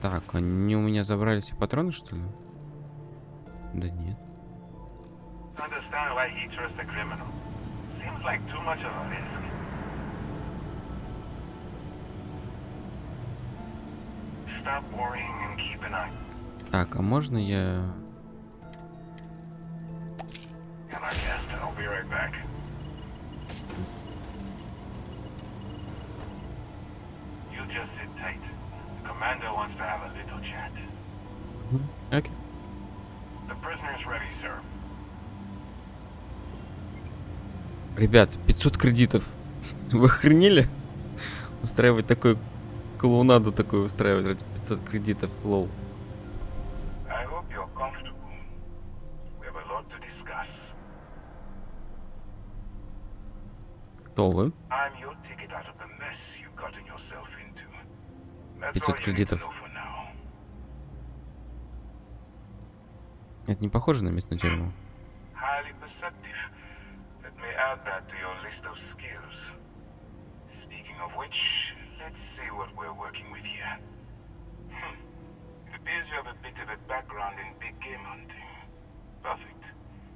Так, они у меня забрали все патроны, что ли? Да нет. Так, а можно я... Окей. Ребят, 500 кредитов. Вы охренели? Устраивать такую клоунаду такую устраивать ради 500 кредитов, лоу. Кто вы? 500 кредитов. Это не похоже на местную тюрьму. Let's see what we're working with here. It appears you have a bit of a background in big game hunting. Perfect.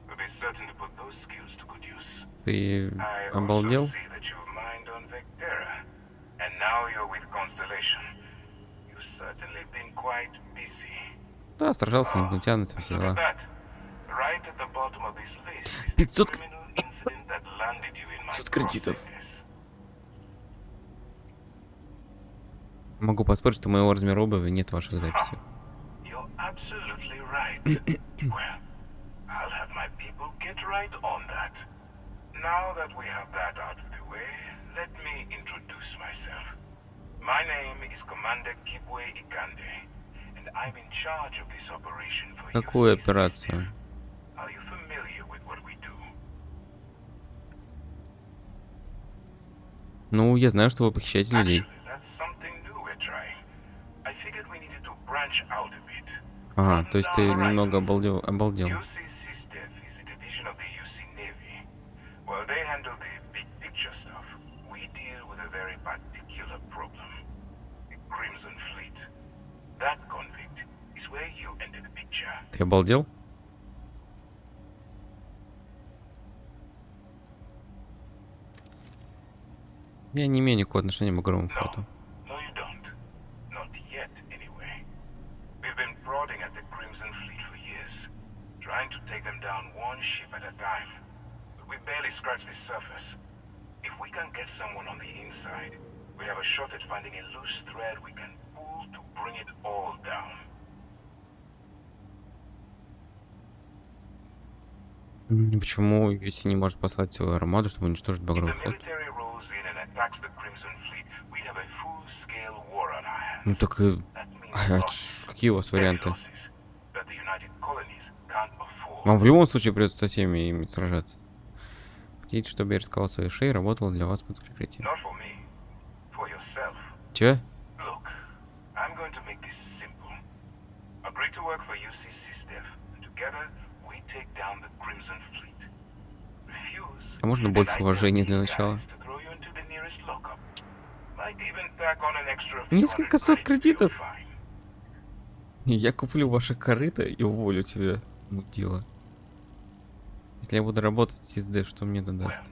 We'll be certain to put those skills to good use. Ты обалдел? I also see that you mined on Vectera, and now you're with Constellation. You've certainly been quite busy. Да, сражался, инопланетянец, все дела. Right at the bottom of this list is 500 the criminal incident that landed you in my 500 кредитов. crosshairs. Могу поспорить, что моего размера обуви нет в ваших записях. You're absolutely right. Well, I'll have my people get right on that. Now that we have that out of the way, let me introduce myself. My name is Commander Kibwe Ikande, and I'm in charge of this operation for you. Какую операцию? Are you familiar with what we do? Ну, я знаю, что вы похищаете людей. That's something new we're trying. I figured we needed to branch out a bit. Ага, то есть ты немного обалдел. UC SysDev is a division of the UC Navy. Well, they handle the big picture stuff. We deal with a very particular problem. The Crimson Fleet. That convict is where you enter the picture. Ты обалдел? Я не имею никакого отношения к багровому флоту. No, you don't. Not yet, anyway. We've been prodding at the Crimson Fleet for years, trying to take them down one ship at a time. But we barely scratched the surface. If we can get someone on the inside, we have a shot at finding a loose thread we can pull to bring it all down. Почему если не может послать свою армаду, чтобы уничтожить багровый флот? Ну так какие у вас варианты? Вам в любом случае придется со всеми ими сражаться. Хотите, чтобы я рисковал своей шеей, работал для вас под прикрытием. Че? А можно больше уважения для начала? Несколько сот кредитов. Я куплю ваше корыто и уволю тебя, мудила. Если я буду работать с SysDev, что мне это даст?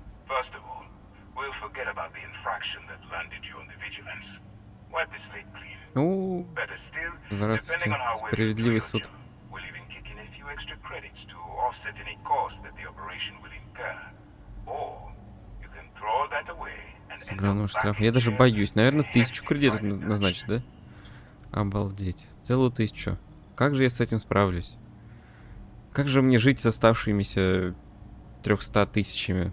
Wipe the slate clean. Ну, Better still, depending здравствуйте. on how well you do Справедливый your суд. job, we'll even kick in a few extra credits to offset any cost that the operation will incur. Or you can throw all that away and end Сыгранный up штраф. back Я in даже jail боюсь. Наверное, with a 1000 hefty кредитов fine attached. назначить, да? Обалдеть. Целую 1000. Как же я с этим справлюсь? Как же мне жить с оставшимися 300 тысячами?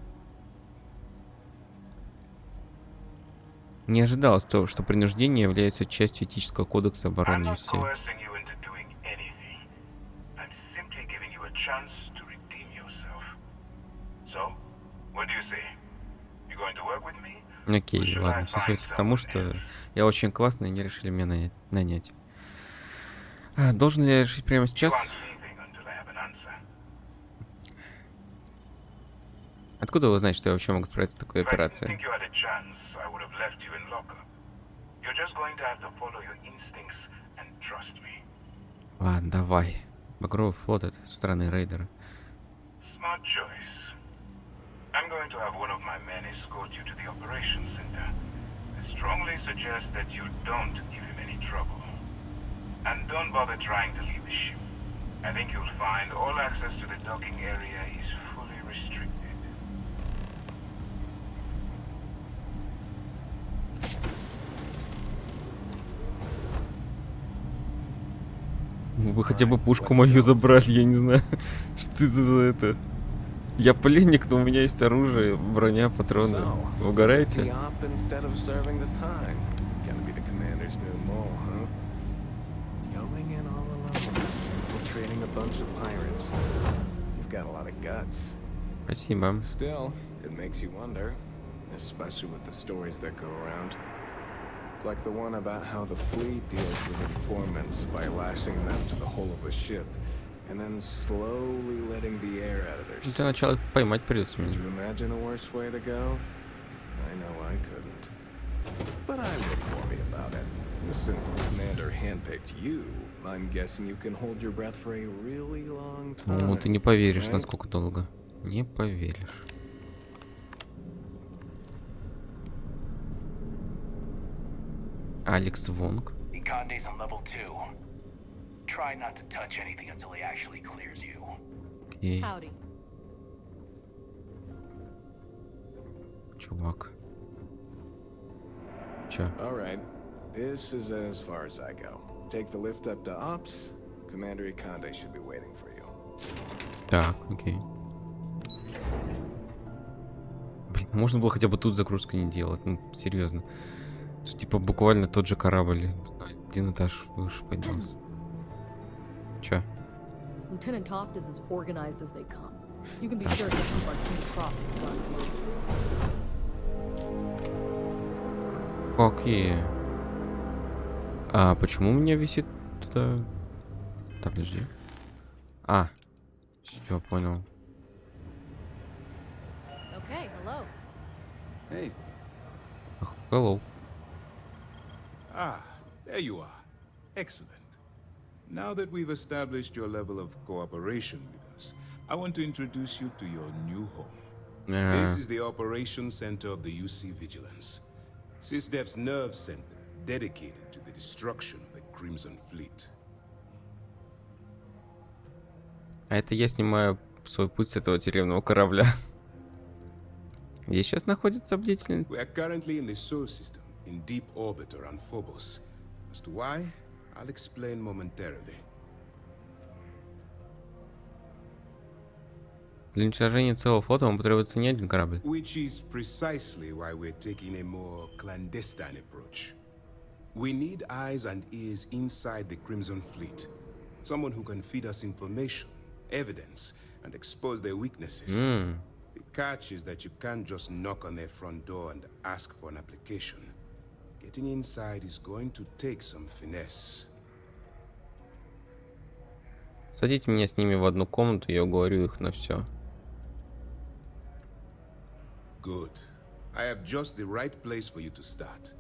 Не ожидалось то, что принуждение является частью этического кодекса I'm обороны not UC. coercing you into doing anything. I'm simply giving you a chance to redeem yourself. So, what do you say? You going to work with me? Окей, ладно, все сводится к тому, что я очень классный, и они решили меня нанять. Должен ли я решить прямо сейчас? Откуда вы знаете, что я вообще могу справиться с такой операцией? Think you had a chance, I would have left you in lockup. You're just going to have to follow your instincts and trust me. Ладно, давай. Багровый флот — это страны рейдера. Smart choice. I'm going to have one of my men escort you to the operations center. I strongly suggest that you don't give him any trouble. And don't bother trying to leave the ship. I think you'll find all access to the docking area is fully restricted. Вы бы хотя бы пушку мою забрали, я не знаю. Что это за это? Я пленник, но у меня есть оружие, броня, патроны. Вы угораете? Спасибо. Still, it makes you wonder, especially with the stories that go around. Like the one about how the fleet deals with informants by lashing them to the hull of a ship and then slowly letting the air out of their Для начала поймать придется мне. Could you imagine a worse way to go? I know I couldn't. But I wouldn't worry about it. Since the commander handpicked you, I'm guessing you can hold your breath for a really long time. Ну, ты не поверишь, насколько долго. Не поверишь. Алекс Вонг. Conde's on level 2. Try not to touch anything until he actually clears you. Окей. Howdy. Чувак. Чё? All right. This is as far as I go. Take the lift up to Ops. Commander Conde should be waiting for you. Так, окей. Блин, можно было хотя бы тут загрузку не делать, ну, серьезно. Это типа буквально тот же корабль, один этаж выше поднялся. Чё? Lieutenant Toft is as organized as they come. You can be sure he'll keep our teams crossing Окей. А почему у меня висит это? Так, подожди. А, все, понял. Okay, hello. Hey. Hello. Ah, there you are. Excellent. Now that we've established your level of cooperation with us, I want to introduce you to your new home. This is the Operations Center of the UC Vigilance. SysDef's nerve center, dedicated to the destruction of the Crimson Fleet. А это я снимаю свой путь с этого тюремного корабля. Здесь сейчас находится бдительный. We are currently in the Sol system, in deep orbit around Phobos. As to why, I'll explain momentarily. Для уничтожения целого флота вам потребуется не один корабль. Which is precisely why we're taking a more clandestine approach. We need eyes and ears inside the Crimson Fleet. Someone who can feed us information, evidence, and expose their weaknesses. The catch is that you can't just knock on their front door and ask for an application. Getting inside is going to take some finesse. Садите меня с ними в одну комнату, я уговорю их на все. Good. I have just the right place for you to start.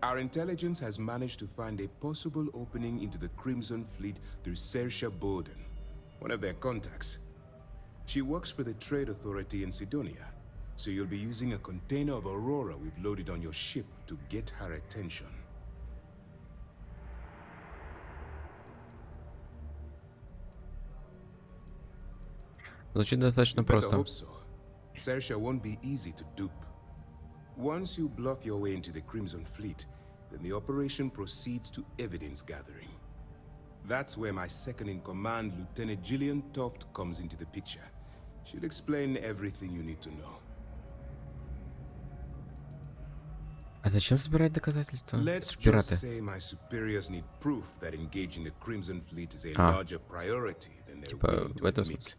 Our intelligence has managed to find a possible opening into the Crimson Fleet through Saoirse Bowden, one of their contacts. She works for the Trade Authority in Sidonia, so you'll be using a container of Aurora we've loaded on your ship to get her attention. Звучит достаточно You better просто. hope so. Sersha won't be easy to dupe. Once you bluff your way into the Crimson Fleet, then the operation proceeds to evidence gathering. That's where my second-in-command, Lieutenant Gillian Toft, comes into the picture. She'll explain everything you need to know. А зачем собирать доказательства? Это Let's ж just пираты. say my superiors need proof that engaging the Crimson Fleet is a А. larger priority than they're Типа willing в to этом admit. смысле.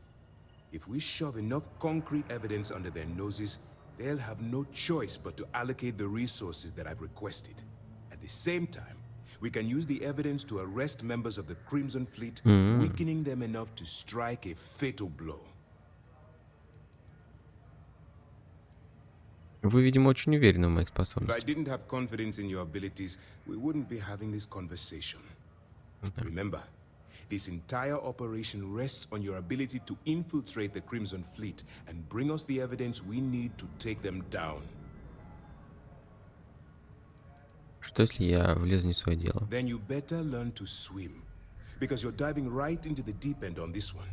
If we shove enough concrete evidence under their noses, they'll have no choice but to allocate the resources that I've requested. At the same time, we can use the evidence to arrest members of the Crimson Fleet, weakening them enough to strike a fatal blow. Вы, видимо, очень уверены в моих If I способностях. didn't have confidence in your abilities, we wouldn't be having this conversation. Remember, this entire operation rests on your ability to infiltrate the Crimson Fleet and bring us the evidence we need to take them down. Что если я влезу не в свое дело? Then you better learn to swim, because you're diving right into the deep end on this one.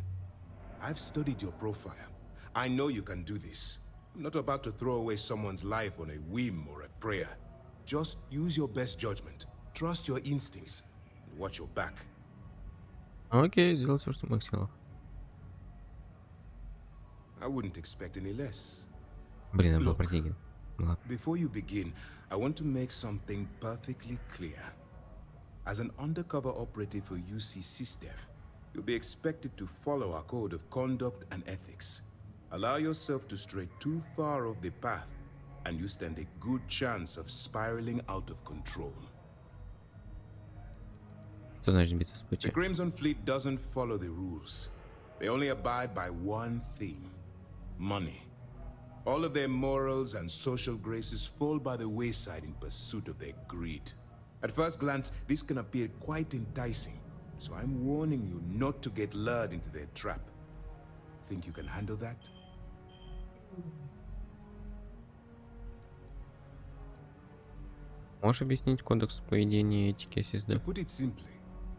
I've studied your profile. I know you can do this. I'm not about to throw away someone's life on a whim or a prayer. Just use your best judgment. Trust your instincts. And watch your back. Окей, сделал все, что в моих силах. I wouldn't expect any less. Блин, я был Look, про деньги. Ладно. Before you begin, I want to make something perfectly clear. As an undercover operative for UC SysDef, you'll be expected to follow our code of conduct and ethics. Allow yourself to stray too far off the path, and you stand a good chance of spiraling out of control. Что значит биться с пути? The Crimson Fleet doesn't follow the rules. They only abide by one thing: money. All of their morals and social graces fall by the wayside in pursuit of their greed. At first glance, this can appear quite enticing, so I'm warning you not to get lured into their trap. Think you can handle that? Можешь объяснить кодекс поведения и этики To SysDef? put it simply,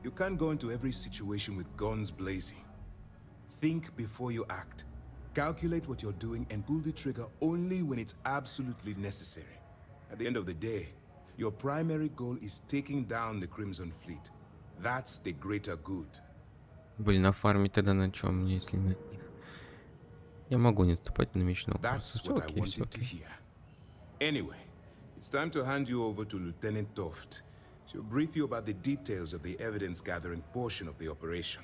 you can't go into every situation with guns blazing. Think before you act. Calculate what you're doing and pull the trigger only when it's absolutely necessary. At the end of the day, your primary goal is taking down the Crimson Fleet. That's the greater good. Блин, а фармить тогда на чем, если на них? Я могу не вступать на мечного курса. That's Все what I окей, все wanted to окей. hear. Anyway, it's time to hand you over to Lieutenant Toft. She'll brief you about the details of the evidence-gathering portion of the operation.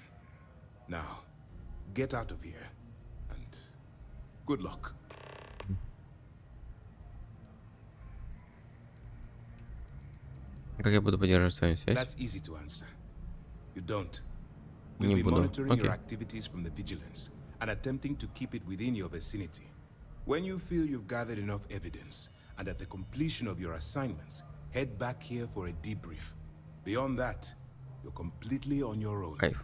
Now, get out of here, and good luck. Как я буду поддерживать с вами связь? That's easy to answer. You don't. Не We'll be буду. monitoring your Окей. activities from the vigilance and attempting to keep it within your vicinity. When you feel you've gathered enough evidence and at the completion of your assignments, head back here for a debrief. Beyond that, you're completely on your own. Кайф.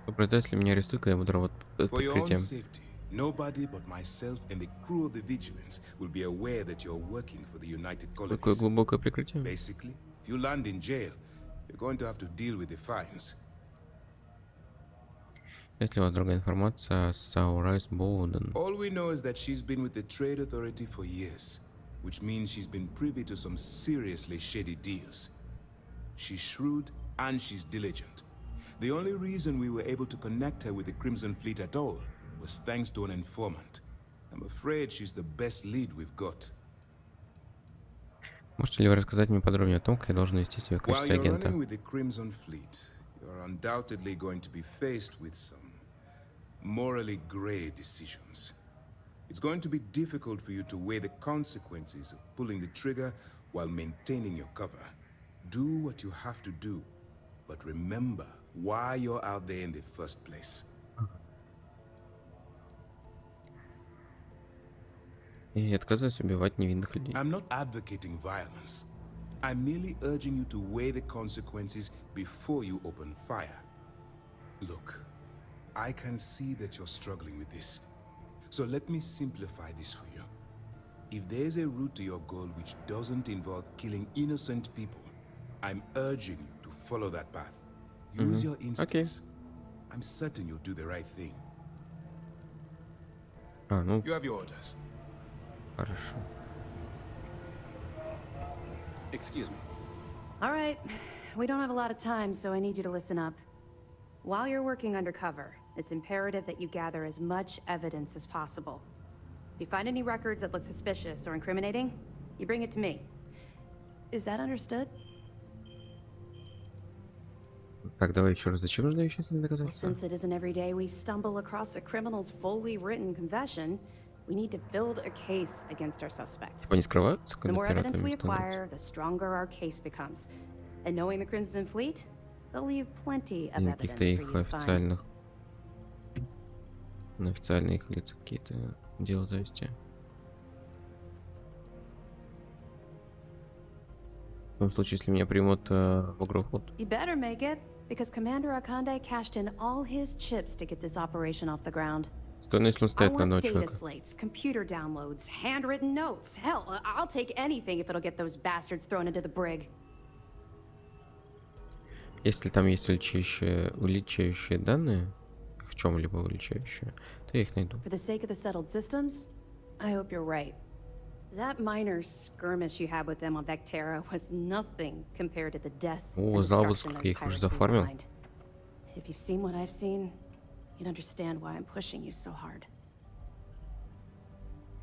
Что произойдет, если меня арестуют, когда я буду работать под For your own прикрытием? safety, nobody but myself and the crew of the vigilance will be aware that you're working for the United Такое Colonies. глубокое прикрытие? Basically, if you land in jail, you're going to have to deal with the fines. Есть ли у вас другая информация о Саурайс Боуден? All we know is that she's been with the Trade Authority for years, which means she's been privy to some seriously shady deals. She's shrewd and she's diligent. The only reason we were able to connect her with the Crimson Fleet at all was thanks to an informant. I'm afraid she's the best lead we've got. Можете ли вы рассказать мне подробнее о том, как я должен вести себя в While качестве you're агента? running with the Crimson Fleet, you're undoubtedly going to be faced with some morally gray decisions. It's going to be difficult for you to weigh the consequences of pulling the trigger while maintaining your cover. Do what you have to do, but remember why you're out there in the first place. Я отказываюсь убивать невинных людей. I'm not advocating violence. I'm merely urging you to weigh the consequences before you open fire. Look, I can see that you're struggling with this. So let me simplify this for you. If there's a route to your goal which doesn't involve killing innocent people, I'm urging you to follow that path. Use your instincts. I'm certain you'll do the right thing. А, ну, You have your orders. хорошо. Excuse me. All right. We don't have a lot of time, so I need you to listen up. While you're working undercover, it's imperative that you gather as much evidence as possible. If you find any records that look suspicious or incriminating, you bring it to me. Is that understood? Так, давай еще раз. Зачем нужны вещественные Well, доказательства? since it isn't every day we stumble across a criminal's fully written confession, we need to build a case against our suspects. Типа они скрываются, The когда more evidence we пиратами становятся? acquire, the stronger our case becomes. And knowing the Crimson Fleet, they'll leave plenty of На evidence каких-то for их you to find. официальных... На официальные их лица какие-то дела завести. В том случае, если меня примут в игру флот. You better make it, because Commander Akande cashed in all his chips to get this operation off the ground. Стой, если он I стоит на одного want data человека. slates, computer downloads, handwritten notes. Hell, I'll take anything if it'll get those bastards thrown into the brig. Если там есть уличающие данные, в чем-либо уличающие, то я их найду. For the sake of the settled systems, I hope you're right. That minor skirmish you had with them on Vectera was nothing compared to the death and О, знал бы, destruction сколько those я их уже pirates leave зафармил. behind. If you've seen what I've seen, you'd understand why I'm pushing you so hard.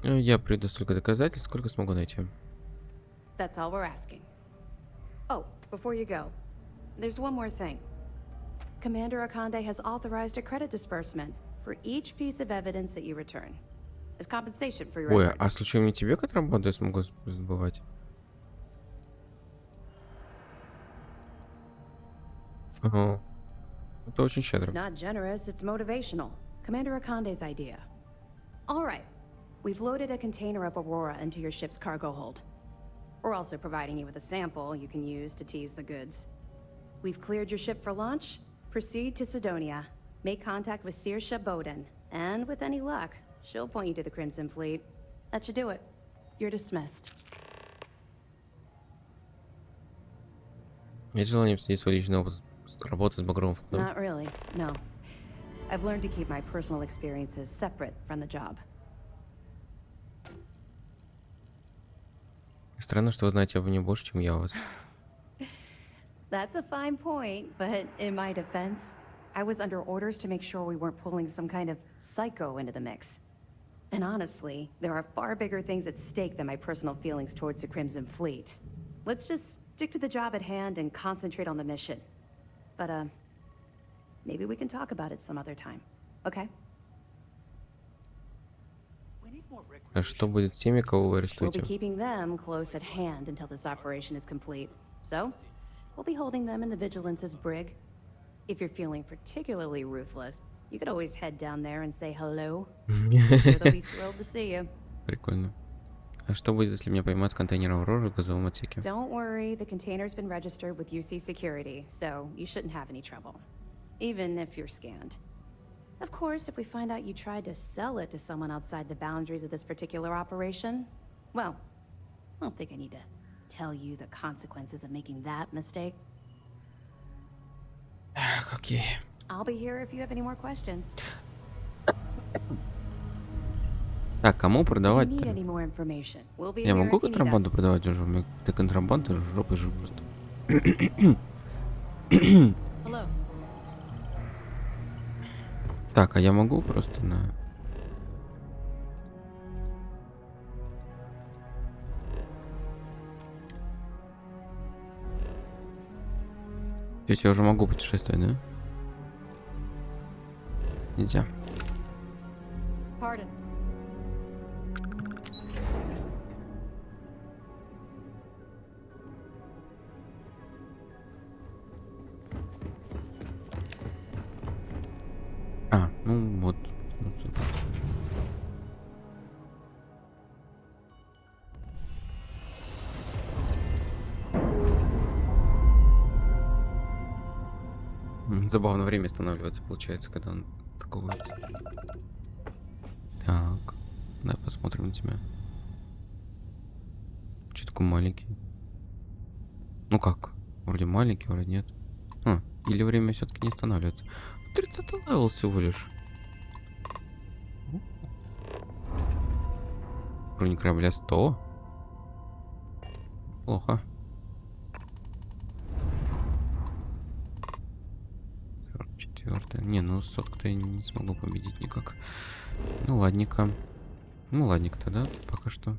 Я приду столько доказательств, сколько смогу найти. That's all we're asking. Oh, before you go, there's one more thing. Commander Akande has authorized a credit disbursement for each piece of evidence that you return. As compensation for your Ой, efforts. а случайно не тебе контрабанду я смогу сбывать? Ага. Это очень щедро. It's not generous, it's motivational. Commander Akande's idea. All right. We've loaded a container of Aurora into your ship's cargo hold. We're also providing you with a sample you can use to tease the goods. We've cleared your ship for launch. Proceed to Sidonia. Make contact with Saoirse Bowden. And with any luck, she'll point you to the Crimson Fleet. That should do it. You're dismissed. Есть желание обсудить свой личный опыт работы с багровым флотом? Not really, no. I've learned to keep my personal experiences separate from the job. Странно, что вы знаете обо мне больше, чем я о вас. That's a fine point, but in my defense, I was under orders to make sure we weren't pulling some kind of psycho into the mix. And honestly, there are far bigger things at stake than my personal feelings towards the Crimson Fleet. Let's just stick to the job at hand and concentrate on the mission. But, maybe we can talk about it some other time, okay? А что будет с теми, кого вы We'll арестуете? be keeping them close at hand until this operation is complete. So, we'll be holding them in the Vigilance's brig. If you're feeling particularly ruthless, you could always head down there and say hello. I'm sure they'll be thrilled to see you. Прикольно. А что будет, если меня поймают в контейнере Авроры в газовом отсеке? Don't worry, the container's been registered with UC Security, so you shouldn't have any trouble. Even if you're scanned. Of course, if we find out you tried to sell it to someone outside the boundaries of this particular operation, well, I don't think I need to tell you the consequences of making that mistake. Окей. I'll be here if you have any more questions. Так, кому If you need продавать-то? any more information, we'll be Я here могу if you need контрабанду us. продавать уже? У меня до контрабанды жопой жив просто. Hello. Так, а я могу просто на... То есть я уже могу путешествовать, да? Нельзя. Pardon. А, ну вот. Ну, супер. Забавно время останавливается, получается, когда он атакуется. Так, давай посмотрим на тебя. Че такой маленький? Ну как? Вроде маленький, вроде нет. Или время все-таки не останавливается? 30 левел всего лишь. Уровень корабля 100. Плохо. 44. Не, ну сотку-то я не смогу победить никак. Ну ладненько. Ну ладненько тогда, пока что.